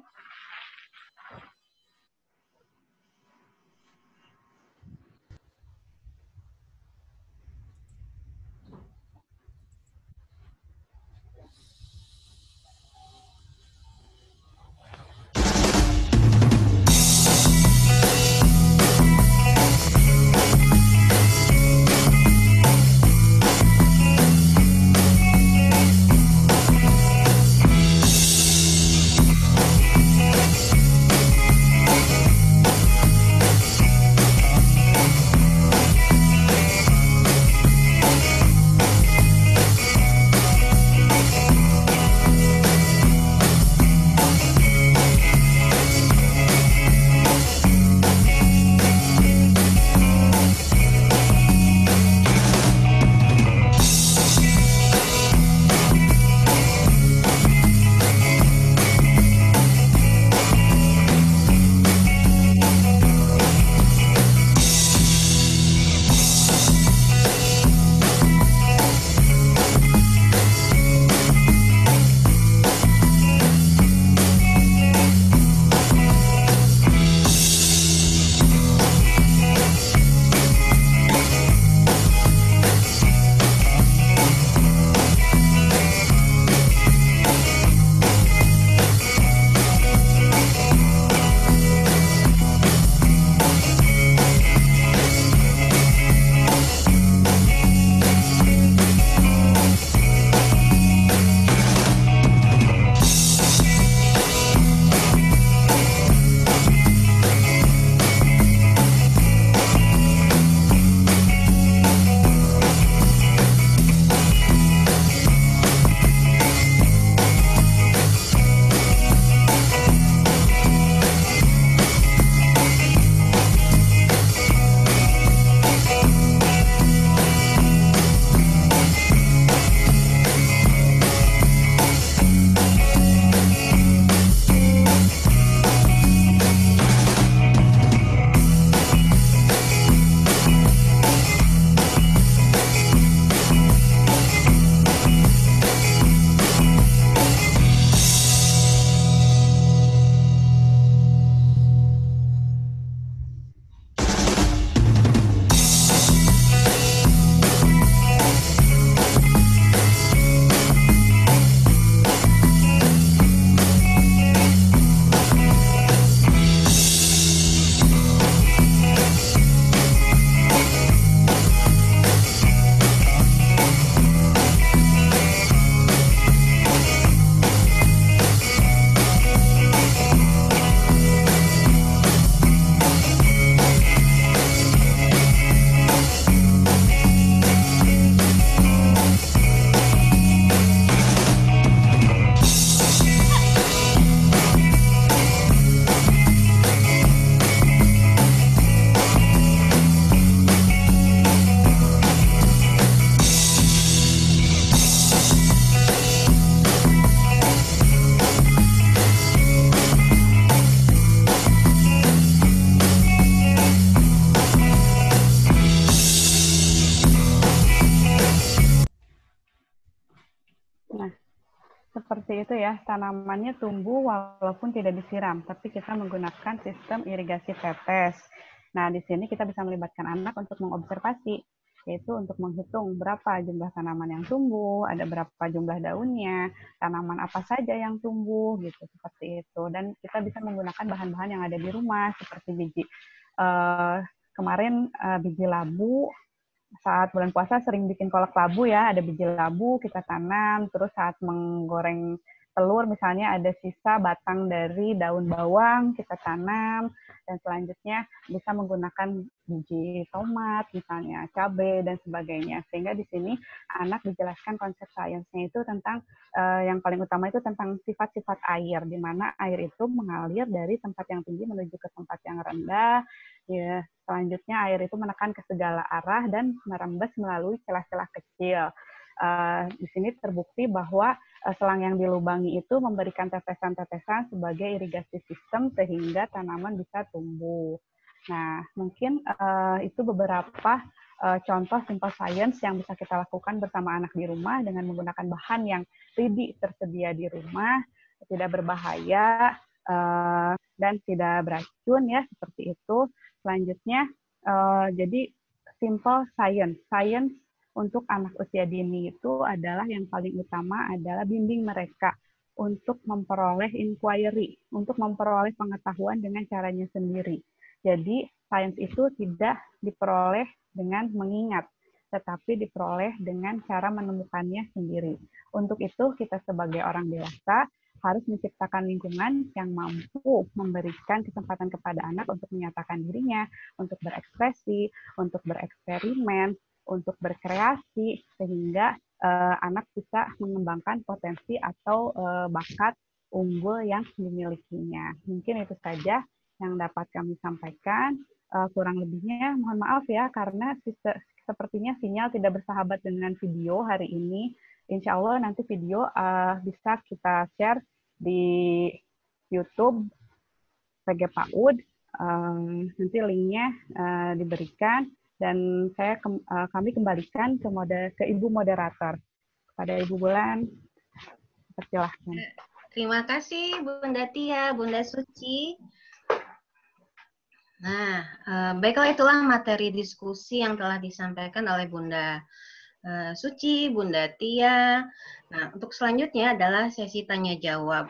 itu ya, tanamannya tumbuh walaupun tidak disiram, tapi kita menggunakan sistem irigasi tetes. Nah, di sini kita bisa melibatkan anak untuk mengobservasi, yaitu untuk menghitung berapa jumlah tanaman yang tumbuh, ada berapa jumlah daunnya, tanaman apa saja yang tumbuh, gitu, seperti itu. Dan kita bisa menggunakan bahan-bahan yang ada di rumah, seperti biji. Kemarin biji labu, saat bulan puasa sering bikin kolak labu ya, ada biji labu kita tanam, terus saat menggoreng telur misalnya ada sisa batang dari daun bawang kita tanam, dan selanjutnya bisa menggunakan biji tomat misalnya, cabai dan sebagainya. Sehingga di sini anak dijelaskan konsep sainsnya itu tentang yang paling utama itu tentang sifat-sifat air, di mana air itu mengalir dari tempat yang tinggi menuju ke tempat yang rendah. Ya, selanjutnya air itu menekan ke segala arah dan merembes melalui celah-celah kecil. Di sini terbukti bahwa selang yang dilubangi itu memberikan tetesan-tetesan sebagai irigasi sistem sehingga tanaman bisa tumbuh. Nah, mungkin itu beberapa contoh simple science yang bisa kita lakukan bersama anak di rumah dengan menggunakan bahan yang ready tersedia di rumah, tidak berbahaya, dan tidak beracun ya, seperti itu. Selanjutnya, jadi simple science. Science untuk anak usia dini itu adalah yang paling utama adalah bimbing mereka untuk memperoleh inquiry, untuk memperoleh pengetahuan dengan caranya sendiri. Jadi, sains itu tidak diperoleh dengan mengingat, tetapi diperoleh dengan cara menemukannya sendiri. Untuk itu, kita sebagai orang dewasa harus menciptakan lingkungan yang mampu memberikan kesempatan kepada anak untuk menyatakan dirinya, untuk berekspresi, untuk bereksperimen, untuk berkreasi, sehingga anak bisa mengembangkan potensi atau bakat unggul yang dimilikinya. Mungkin itu saja yang dapat kami sampaikan. Kurang lebihnya mohon maaf ya, karena sepertinya sinyal tidak bersahabat dengan video hari ini. Insya Allah nanti video bisa kita share di YouTube PG PAUD, nanti linknya diberikan, dan kami kembalikan ke Ibu Moderator. Pada Ibu Bulan, persilahkan. Terima kasih Bunda Tia, Bunda Suci. Nah, baiklah, itulah materi diskusi yang telah disampaikan oleh Bunda Suci, Bunda Tia. Nah, untuk selanjutnya adalah sesi tanya jawab.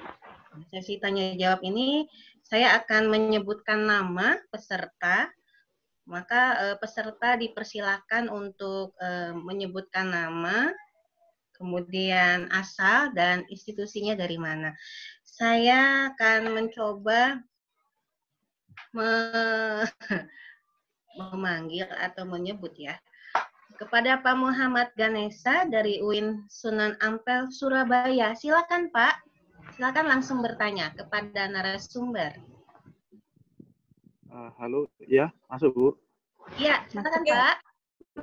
Sesi tanya jawab ini saya akan menyebutkan nama peserta. Maka peserta dipersilakan untuk menyebutkan nama, kemudian asal dan institusinya dari mana. Saya akan mencoba memanggil atau menyebut ya. Kepada Pak Muhammad Ganesha dari UIN Sunan Ampel, Surabaya. Silakan Pak, silakan langsung bertanya kepada narasumber. Halo, ya, masuk Bu. Ya, silakan Pak.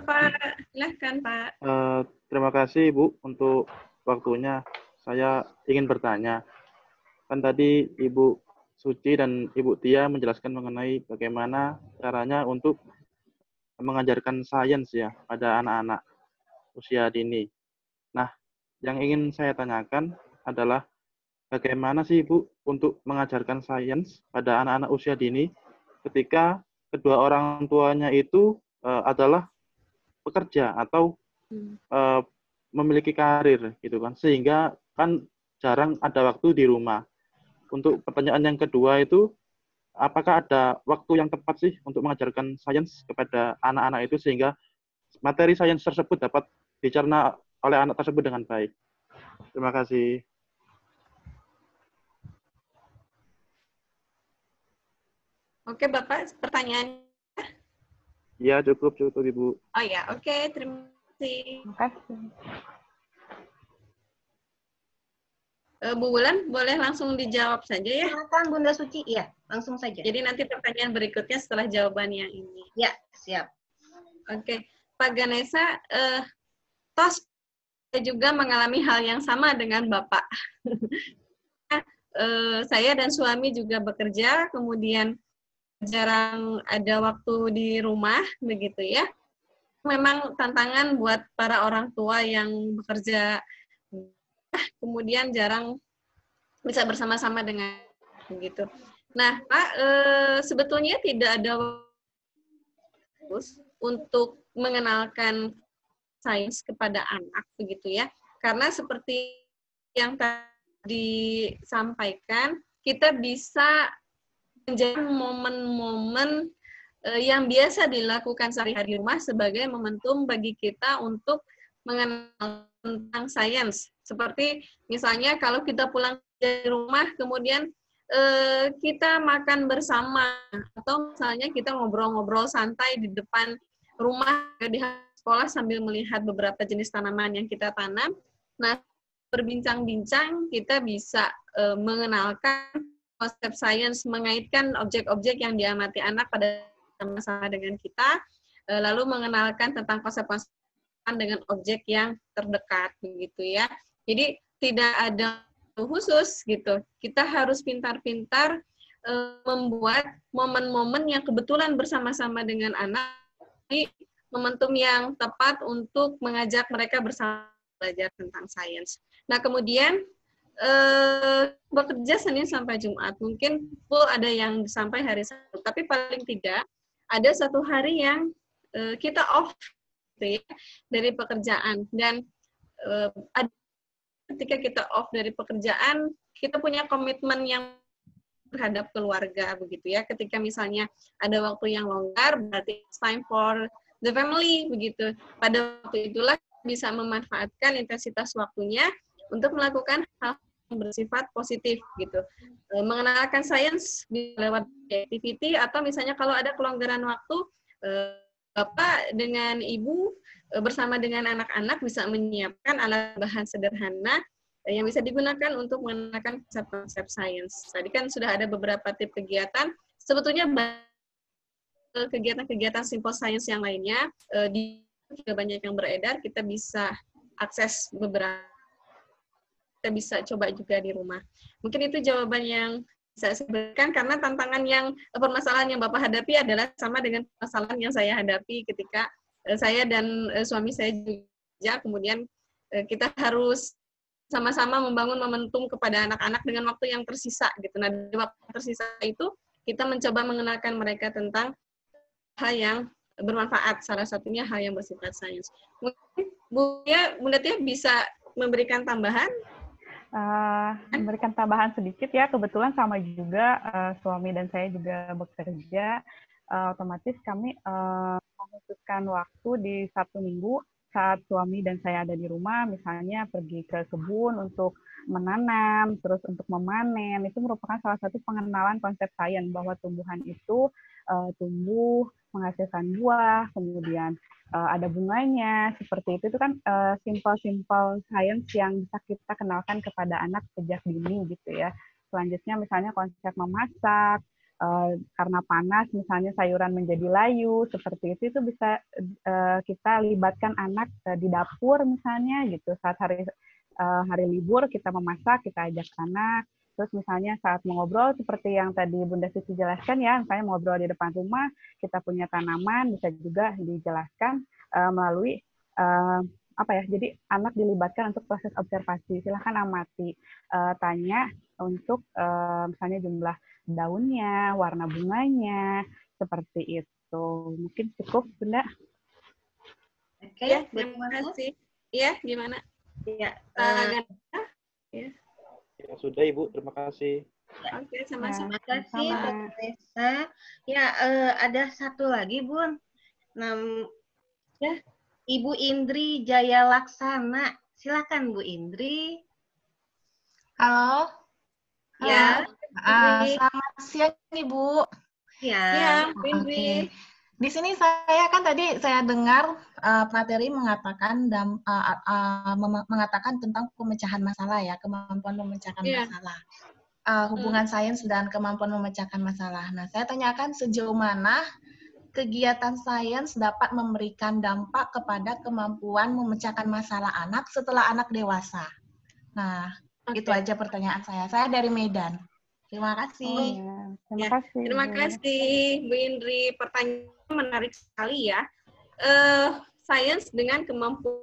Pak, silakan Pak. Terima kasih Bu untuk waktunya. Saya ingin bertanya, kan tadi Ibu Suci dan Ibu Tia menjelaskan mengenai bagaimana caranya untuk mengajarkan sains ya pada anak-anak usia dini. Nah, yang ingin saya tanyakan adalah bagaimana sih Bu untuk mengajarkan sains pada anak-anak usia dini ketika kedua orang tuanya itu adalah pekerja atau memiliki karir gitu kan, sehingga kan jarang ada waktu di rumah. Untuk pertanyaan yang kedua itu, apakah ada waktu yang tepat sih untuk mengajarkan sains kepada anak-anak itu sehingga materi sains tersebut dapat dicerna oleh anak tersebut dengan baik? Terima kasih. Oke Bapak, pertanyaan. Ya, cukup Ibu. Oh ya, oke, terima kasih. Terima kasih. Bu Wulan, boleh langsung dijawab saja ya? Silakan Bunda Suci, iya, langsung saja. Jadi nanti pertanyaan berikutnya setelah jawaban yang ini. Ya, siap. Oke, Pak Ganesha, tos juga mengalami hal yang sama dengan Bapak. Saya dan suami juga bekerja, kemudian jarang ada waktu di rumah, begitu ya. Memang tantangan buat para orang tua yang bekerja, kemudian jarang bisa bersama-sama dengan begitu. Nah, Pak, sebetulnya tidak ada untuk mengenalkan sains kepada anak begitu ya, karena seperti yang tadi disampaikan, kita bisa menjadi momen-momen yang biasa dilakukan sehari-hari di rumah sebagai momentum bagi kita untuk mengenal tentang sains. Seperti misalnya kalau kita pulang dari rumah, kemudian kita makan bersama, atau misalnya kita ngobrol-ngobrol santai di depan rumah di sekolah sambil melihat beberapa jenis tanaman yang kita tanam. Nah, berbincang-bincang kita bisa mengenalkan konsep sains, mengaitkan objek-objek yang diamati anak pada sama-sama dengan kita, lalu mengenalkan tentang konsep-konsep dengan objek yang terdekat, begitu ya. Jadi tidak ada khusus gitu. Kita harus pintar-pintar membuat momen-momen yang kebetulan bersama-sama dengan anak, di momentum yang tepat untuk mengajak mereka bersama belajar tentang sains. Nah, kemudian bekerja Senin sampai Jumat. Mungkin full ada yang sampai hari Sabtu, tapi paling tidak ada satu hari yang kita off gitu ya, dari pekerjaan. Dan ketika kita off dari pekerjaan, kita punya komitmen yang terhadap keluarga begitu ya. Ketika misalnya ada waktu yang longgar, berarti it's time for the family begitu. Pada waktu itulah bisa memanfaatkan intensitas waktunya untuk melakukan hal yang bersifat positif gitu. Mengenalkan sains lewat activity, atau misalnya kalau ada kelonggaran waktu, Bapak dengan Ibu bersama dengan anak-anak bisa menyiapkan alat bahan sederhana yang bisa digunakan untuk mengenalkan konsep-konsep sains. Tadi kan sudah ada beberapa tip kegiatan. Sebetulnya kegiatan-kegiatan simple science yang lainnya juga banyak yang beredar. Kita bisa akses beberapa, kita bisa coba juga di rumah. Mungkin itu jawaban yang bisa saya berikan, karena permasalahan yang Bapak hadapi adalah sama dengan permasalahan yang saya hadapi ketika saya dan suami saya juga, kemudian kita harus sama-sama membangun momentum kepada anak-anak dengan waktu yang tersisa gitu. Nah, di waktu tersisa itu kita mencoba mengenalkan mereka tentang hal yang bermanfaat, salah satunya hal yang bersifat sains. Mungkin Bunda Tia bisa memberikan tambahan? Memberikan tambahan sedikit ya, kebetulan sama juga suami dan saya juga bekerja, otomatis kami mengkhususkan waktu di Sabtu Minggu saat suami dan saya ada di rumah, misalnya pergi ke kebun untuk menanam, terus untuk memanen. Itu merupakan salah satu pengenalan konsep sains bahwa tumbuhan itu tumbuh, menghasilkan buah, kemudian ada bunganya, seperti itu kan simple sains yang bisa kita kenalkan kepada anak sejak dini gitu ya. Selanjutnya misalnya konsep memasak, karena panas misalnya sayuran menjadi layu, seperti itu bisa kita libatkan anak di dapur misalnya gitu. Saat hari libur kita memasak, kita ajak anak. Terus misalnya saat mengobrol seperti yang tadi Bunda Suci jelaskan ya, misalnya ngobrol di depan rumah, kita punya tanaman, bisa juga dijelaskan melalui jadi anak dilibatkan untuk proses observasi. Silahkan amati, tanya untuk misalnya jumlah daunnya, warna bunganya, seperti itu. Mungkin cukup, Bunda. Oke, ya, terima kasih. Iya, gimana? Ya, ya. Ya, sudah Ibu, terima kasih. Oke, sama-sama. Terima kasih, Dr. Resa. Ya, ada satu lagi, Bun. Ya, Ibu Indri Jaya Laksana. Silakan, Bu Indri. Halo. Ya. Selamat siang, Ibu. Ya, Bu Indri. Di sini saya kan tadi saya dengar materi mengatakan mengatakan tentang pemecahan masalah ya, kemampuan memecahkan masalah. Hubungan sains dan kemampuan memecahkan masalah. Nah, saya tanyakan sejauh mana kegiatan sains dapat memberikan dampak kepada kemampuan memecahkan masalah anak setelah anak dewasa. Nah, itu aja pertanyaan saya. Saya dari Medan. Terima kasih. Terima kasih, Bu Indri. Pertanyaan menarik sekali ya. Sains dengan kemampuan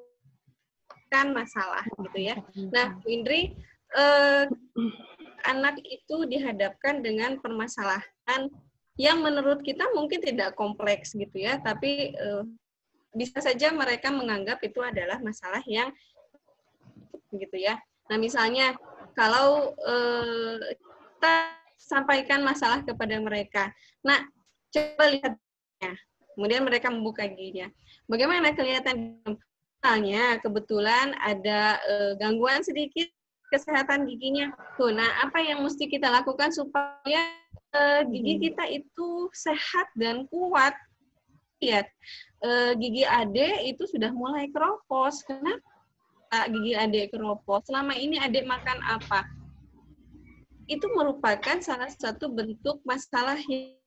masalah, gitu ya. Nah, Bu Indri, anak itu dihadapkan dengan permasalahan yang menurut kita mungkin tidak kompleks gitu ya, tapi bisa saja mereka menganggap itu adalah masalah yang gitu ya. Nah, misalnya kalau kita sampaikan masalah kepada mereka, nah coba lihatnya, kemudian mereka membuka giginya. Bagaimana kelihatan? Misalnya kebetulan ada gangguan sedikit kesehatan giginya. Tuh, nah apa yang mesti kita lakukan supaya gigi kita itu sehat dan kuat? Lihat, gigi Ade itu sudah mulai keropos. Kenapa gigi Ade keropos? Selama ini Ade makan apa? Itu merupakan salah satu bentuk masalah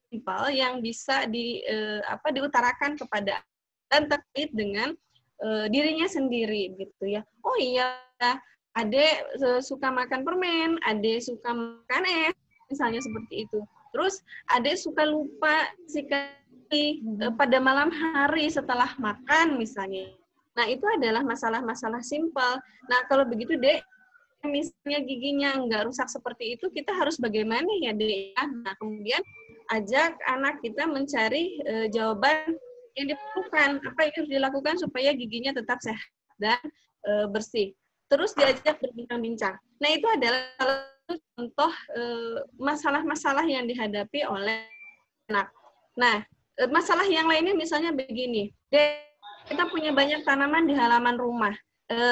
simpel yang bisa diutarakan kepada dan terkait dengan dirinya sendiri gitu ya. Oh iya, Ade suka makan permen, Ade suka makan es, misalnya seperti itu. Terus Ade suka lupa sekali pada malam hari setelah makan misalnya. Nah, itu adalah masalah-masalah simpel. Nah, kalau begitu, Dek, misalnya giginya nggak rusak seperti itu, kita harus bagaimana ya, Dek? Nah, kemudian ajak anak kita mencari jawaban yang diperlukan, apa yang harus dilakukan supaya giginya tetap sehat dan bersih. Terus diajak berbincang-bincang. Nah, itu adalah salah satu contoh masalah-masalah yang dihadapi oleh anak. Nah, masalah yang lainnya misalnya begini, kita punya banyak tanaman di halaman rumah,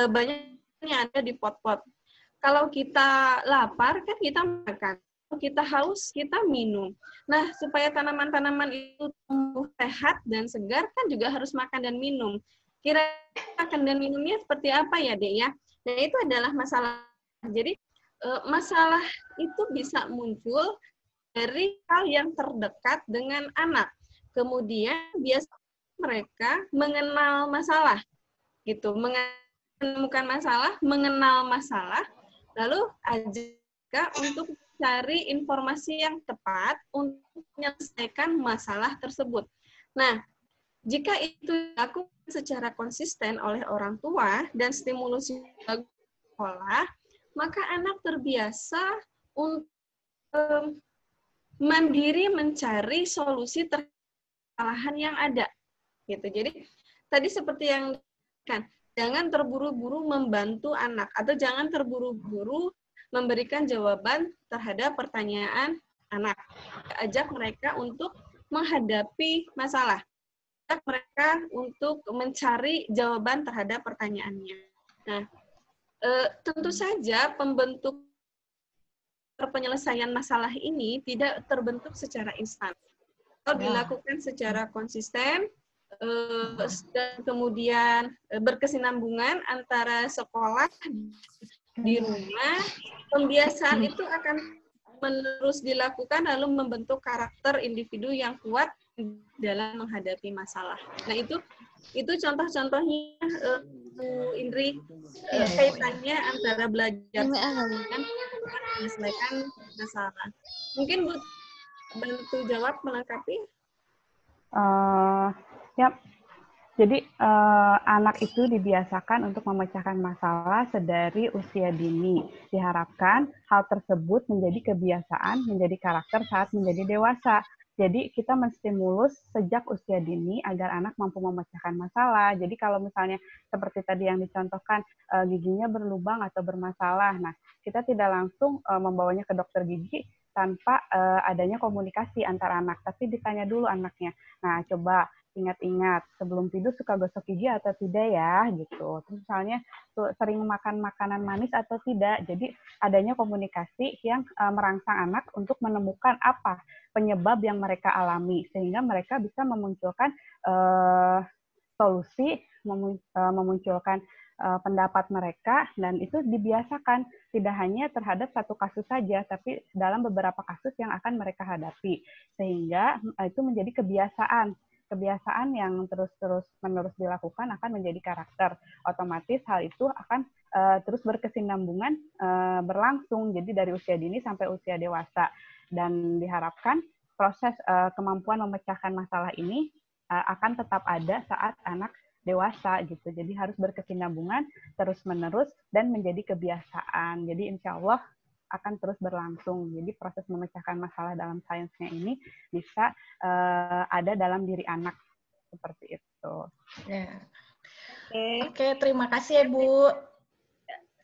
banyak yang ada di pot-pot. Kalau kita lapar, kan kita makan. Kita haus, kita minum. Nah, supaya tanaman-tanaman itu tumbuh sehat dan segar, kan juga harus makan dan minum. Kira-kira makan dan minumnya seperti apa ya, Dek ya? Nah, itu adalah masalah. Jadi, masalah itu bisa muncul dari hal yang terdekat dengan anak. Kemudian, biasanya mereka mengenal masalah. Gitu, menemukan masalah, mengenal masalah, lalu ajak untuk cari informasi yang tepat untuk menyelesaikan masalah tersebut. Nah, jika itu dilakukan secara konsisten oleh orang tua dan stimulus sekolah, maka anak terbiasa untuk mandiri mencari solusi terhadap kesalahan yang ada. Gitu. Jadi, tadi seperti yang kan, jangan terburu-buru membantu anak atau jangan terburu-buru memberikan jawaban terhadap pertanyaan anak. Ajak mereka untuk menghadapi masalah. Ajak mereka untuk mencari jawaban terhadap pertanyaannya. Nah, tentu saja pembentuk penyelesaian masalah ini tidak terbentuk secara instan. Kalau dilakukan secara konsisten, dan kemudian berkesinambungan antara sekolah di rumah, pembiasaan itu akan menerus dilakukan lalu membentuk karakter individu yang kuat dalam menghadapi masalah. Nah, itu contoh-contohnya, Bu Indri, kaitannya antara belajar dengan menyelesaikan masalah. Mungkin Bu bantu jawab melengkapi? Yap. Jadi anak itu dibiasakan untuk memecahkan masalah sedari usia dini. Diharapkan hal tersebut menjadi kebiasaan, menjadi karakter saat menjadi dewasa. Jadi kita menstimulus sejak usia dini agar anak mampu memecahkan masalah. Jadi kalau misalnya seperti tadi yang dicontohkan, giginya berlubang atau bermasalah, nah kita tidak langsung membawanya ke dokter gigi tanpa adanya komunikasi antar anak, tapi ditanya dulu anaknya. Nah, coba ingat-ingat sebelum tidur suka gosok gigi atau tidak ya, gitu. Terus misalnya sering makan makanan manis atau tidak. Jadi adanya komunikasi yang merangsang anak untuk menemukan apa penyebab yang mereka alami, sehingga mereka bisa memunculkan solusi, memunculkan pendapat mereka, dan itu dibiasakan tidak hanya terhadap satu kasus saja, tapi dalam beberapa kasus yang akan mereka hadapi, sehingga itu menjadi kebiasaan yang terus-menerus dilakukan akan menjadi karakter. Otomatis hal itu akan terus berkesinambungan berlangsung, jadi dari usia dini sampai usia dewasa. Dan diharapkan proses kemampuan memecahkan masalah ini akan tetap ada saat anak dewasa gitu. Jadi harus berkesinambungan terus-menerus dan menjadi kebiasaan. Jadi insya Allah akan terus berlangsung. Jadi proses memecahkan masalah dalam sainsnya ini bisa ada dalam diri anak seperti itu. Ya. Oke. Oke, terima kasih ya Bu.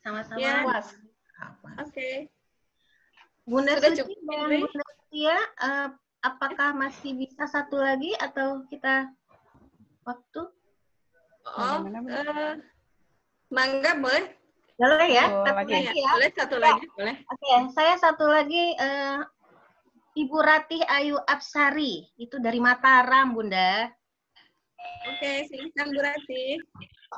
Sama-sama. Ya. Puas. Oke. Bunda Sudah Suci cukup, dan Indri? Bunda Tia, apakah masih bisa satu lagi atau kita waktu? Oh, Mangga boleh? Boleh ya? Satu Satu lagi. lagi ya? Boleh satu lagi, boleh. Oke, saya satu lagi Ibu Ratih Ayu Apsari, itu dari Mataram, Bunda. Oke, silakan Bu Rati.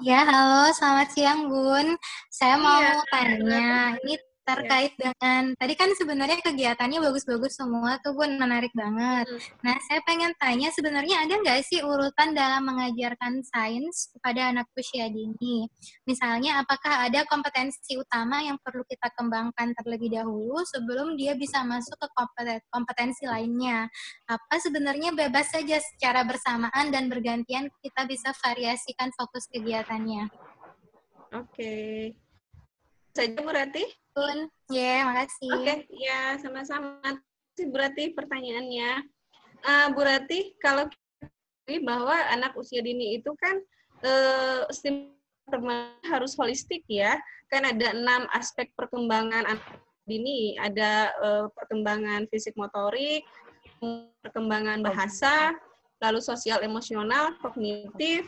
Ya, halo, selamat siang, Bun. Saya mau Iya, tanya, ini terkait dengan, tadi kan sebenarnya kegiatannya bagus-bagus semua tuh, Bun, menarik banget. Nah, saya pengen tanya, sebenarnya ada nggak sih urutan dalam mengajarkan sains kepada anak usia dini? Misalnya, apakah ada kompetensi utama yang perlu kita kembangkan terlebih dahulu sebelum dia bisa masuk ke kompetensi lainnya? Apa sebenarnya bebas saja secara bersamaan dan bergantian kita bisa variasikan fokus kegiatannya. Oke. Saja Bu Rati? Bun, ya, makasih. Oke, ya sama-sama. Terima kasih Bu Rati pertanyaannya. Bu Rati, kalau kita bahwa anak usia dini itu kan harus holistik ya, kan ada 6 aspek perkembangan anak dini, ada perkembangan fisik motorik, perkembangan bahasa, lalu sosial emosional, kognitif,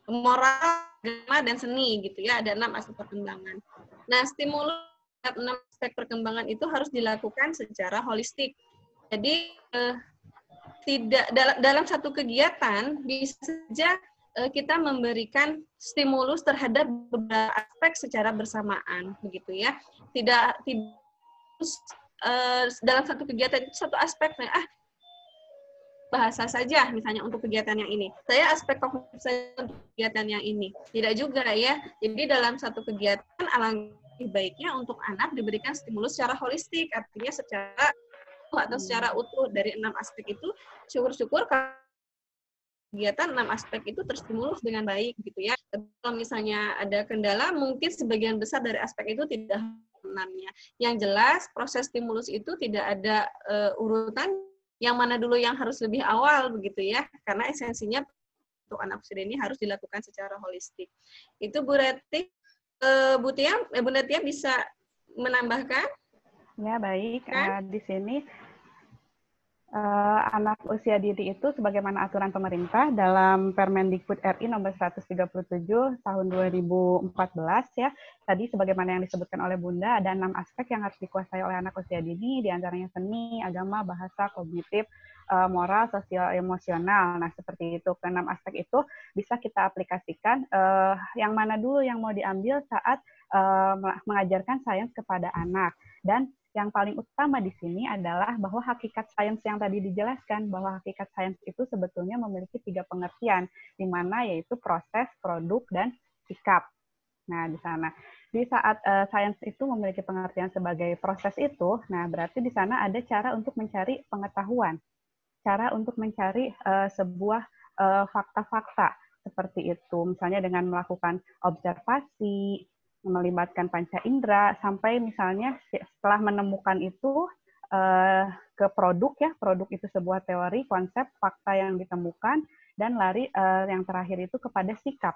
moral, agama, dan seni gitu ya, ada 6 aspek perkembangan. Nah, stimulus 6 aspek perkembangan itu harus dilakukan secara holistik. Jadi tidak dalam satu kegiatan bisa saja kita memberikan stimulus terhadap beberapa aspek secara bersamaan begitu ya. Tidak dalam satu kegiatan itu satu aspek bahasa saja misalnya untuk kegiatan yang ini. Saya aspek kognitif saja untuk kegiatan yang ini. Tidak juga ya. Jadi dalam satu kegiatan alangkah baiknya untuk anak diberikan stimulus secara holistik, artinya secara secara utuh dari 6 aspek itu. Syukur-syukur kegiatan 6 aspek itu terstimulus dengan baik gitu ya. Kalau misalnya ada kendala, mungkin sebagian besar dari aspek itu tidak enamnya. Yang jelas proses stimulus itu tidak ada urutan yang mana dulu yang harus lebih awal begitu ya, karena esensinya untuk anak usia dini harus dilakukan secara holistik. Itu Bu Rati. Bunda Tia bisa menambahkan? Ya, baik. Di sini anak usia dini itu sebagaimana aturan pemerintah dalam Permendikbud RI nomor 137 tahun 2014 ya. Tadi sebagaimana yang disebutkan oleh Bunda, ada 6 aspek yang harus dikuasai oleh anak usia dini, diantaranya seni, agama, bahasa, kognitif, moral, sosial, emosional. Nah, seperti itu. Ke 6 aspek itu bisa kita aplikasikan yang mana dulu yang mau diambil saat mengajarkan sains kepada anak. Dan yang paling utama di sini adalah bahwa hakikat sains yang tadi dijelaskan, bahwa hakikat sains itu sebetulnya memiliki 3 pengertian, di mana yaitu proses, produk, dan sikap. Nah, di sana. Di saat sains itu memiliki pengertian sebagai proses itu, nah berarti di sana ada cara untuk mencari pengetahuan, cara untuk mencari sebuah fakta-fakta seperti itu, misalnya dengan melakukan observasi, melibatkan panca indera, sampai misalnya setelah menemukan itu ke produk ya, produk itu sebuah teori, konsep, fakta yang ditemukan, dan lari yang terakhir itu kepada sikap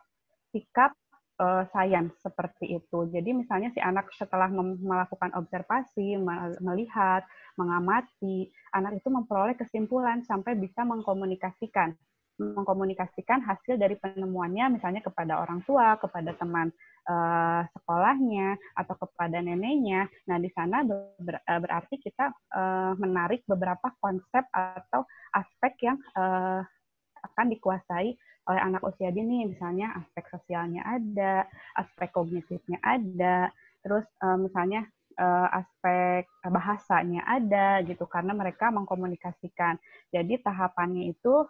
sains seperti itu. Jadi misalnya si anak setelah melakukan observasi, melihat, mengamati, anak itu memperoleh kesimpulan sampai bisa mengkomunikasikan hasil dari penemuannya misalnya kepada orang tua, kepada teman sekolahnya, atau kepada neneknya. Nah, di sana berarti kita menarik beberapa konsep atau aspek yang akan dikuasai oleh anak usia dini, misalnya aspek sosialnya ada, aspek kognitifnya ada, terus misalnya aspek bahasanya ada gitu, karena mereka mengkomunikasikan. Jadi tahapannya itu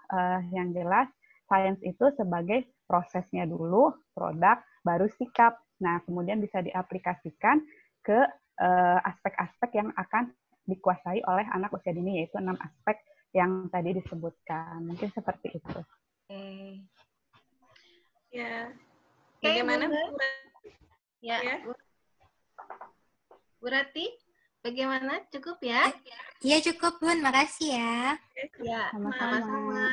yang jelas sains itu sebagai prosesnya dulu, produk, baru sikap. Nah, kemudian bisa diaplikasikan ke aspek-aspek yang akan dikuasai oleh anak usia dini, yaitu 6 aspek yang tadi disebutkan. Mungkin seperti itu. Ya. Bagaimana? Ya. Bu Rati, bagaimana? Cukup ya? Iya cukup Bun, makasih ya. Ya, Sama-sama. sama-sama.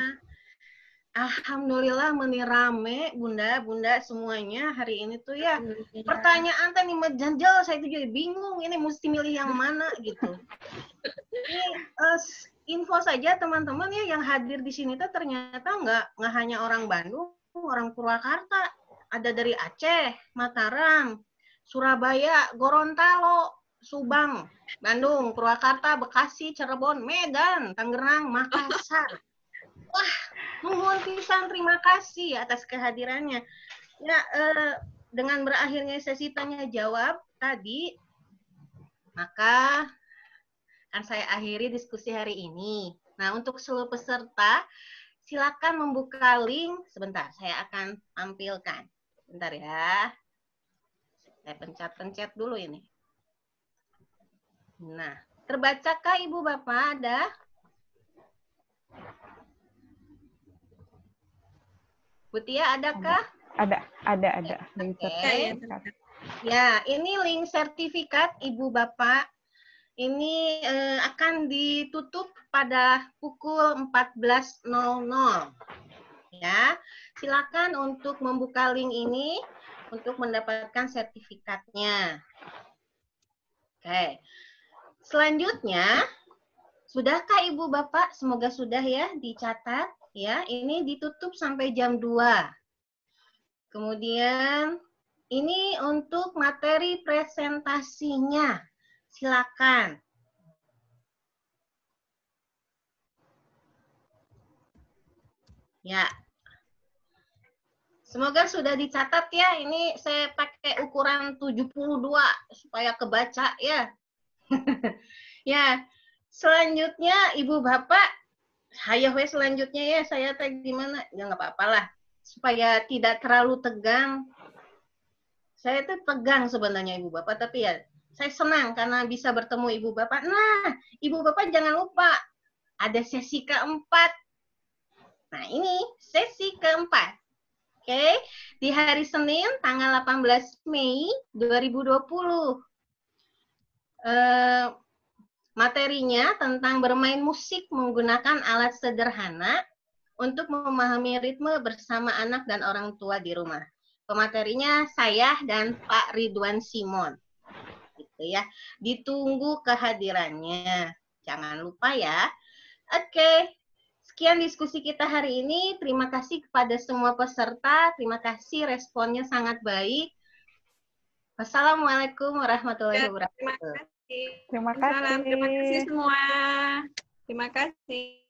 Alhamdulillah menirame bunda semuanya hari ini tuh ya. Pertanyaan tadi menjanjal, saya tuh jadi bingung ini mesti milih yang mana gitu. Ini info saja teman-teman ya yang hadir di sini tuh ternyata nggak hanya orang Bandung, orang Purwakarta, ada dari Aceh, Mataram, Surabaya, Gorontalo, Subang, Bandung, Purwakarta, Bekasi, Cirebon, Medan, Tangerang, Makassar. Wah, nuhun pisan, terima kasih atas kehadirannya. Ya, dengan berakhirnya sesi tanya jawab tadi, maka akan saya akhiri diskusi hari ini. Nah, untuk seluruh peserta, silakan membuka link. Sebentar, saya akan tampilkan. Bentar ya. Saya pencet-pencet dulu ini. Nah, terbacakah Ibu Bapak? Ada? Bu Tia, adakah? Ada. Oke. Ya, ini link sertifikat Ibu Bapak. Ini akan ditutup pada pukul 14.00. Ya, silakan untuk membuka link ini untuk mendapatkan sertifikatnya. Oke. Selanjutnya, sudahkah Ibu Bapak? Semoga sudah ya, dicatat. Ya, ini ditutup sampai jam 2. Kemudian ini untuk materi presentasinya. Silakan. Ya. Semoga sudah dicatat ya. Ini saya pakai ukuran 72 supaya kebaca ya. Ya. Selanjutnya Ibu Bapak, hayo selanjutnya ya, saya tag gimana? Ya nggak apa-apa lah. Supaya tidak terlalu tegang. Saya tuh tegang sebenarnya Ibu Bapak, tapi ya saya senang karena bisa bertemu Ibu Bapak. Nah, Ibu Bapak jangan lupa, ada sesi keempat. Nah, ini sesi keempat. Oke, di hari Senin tanggal 18 Mei 2020. Materinya tentang bermain musik menggunakan alat sederhana untuk memahami ritme bersama anak dan orang tua di rumah. Pematerinya saya dan Pak Ridwan Simon. Gitu ya. Ditunggu kehadirannya. Jangan lupa ya. Oke. Sekian diskusi kita hari ini. Terima kasih kepada semua peserta. Terima kasih, responnya sangat baik. Wassalamualaikum warahmatullahi wabarakatuh. Terima kasih semua. Terima kasih.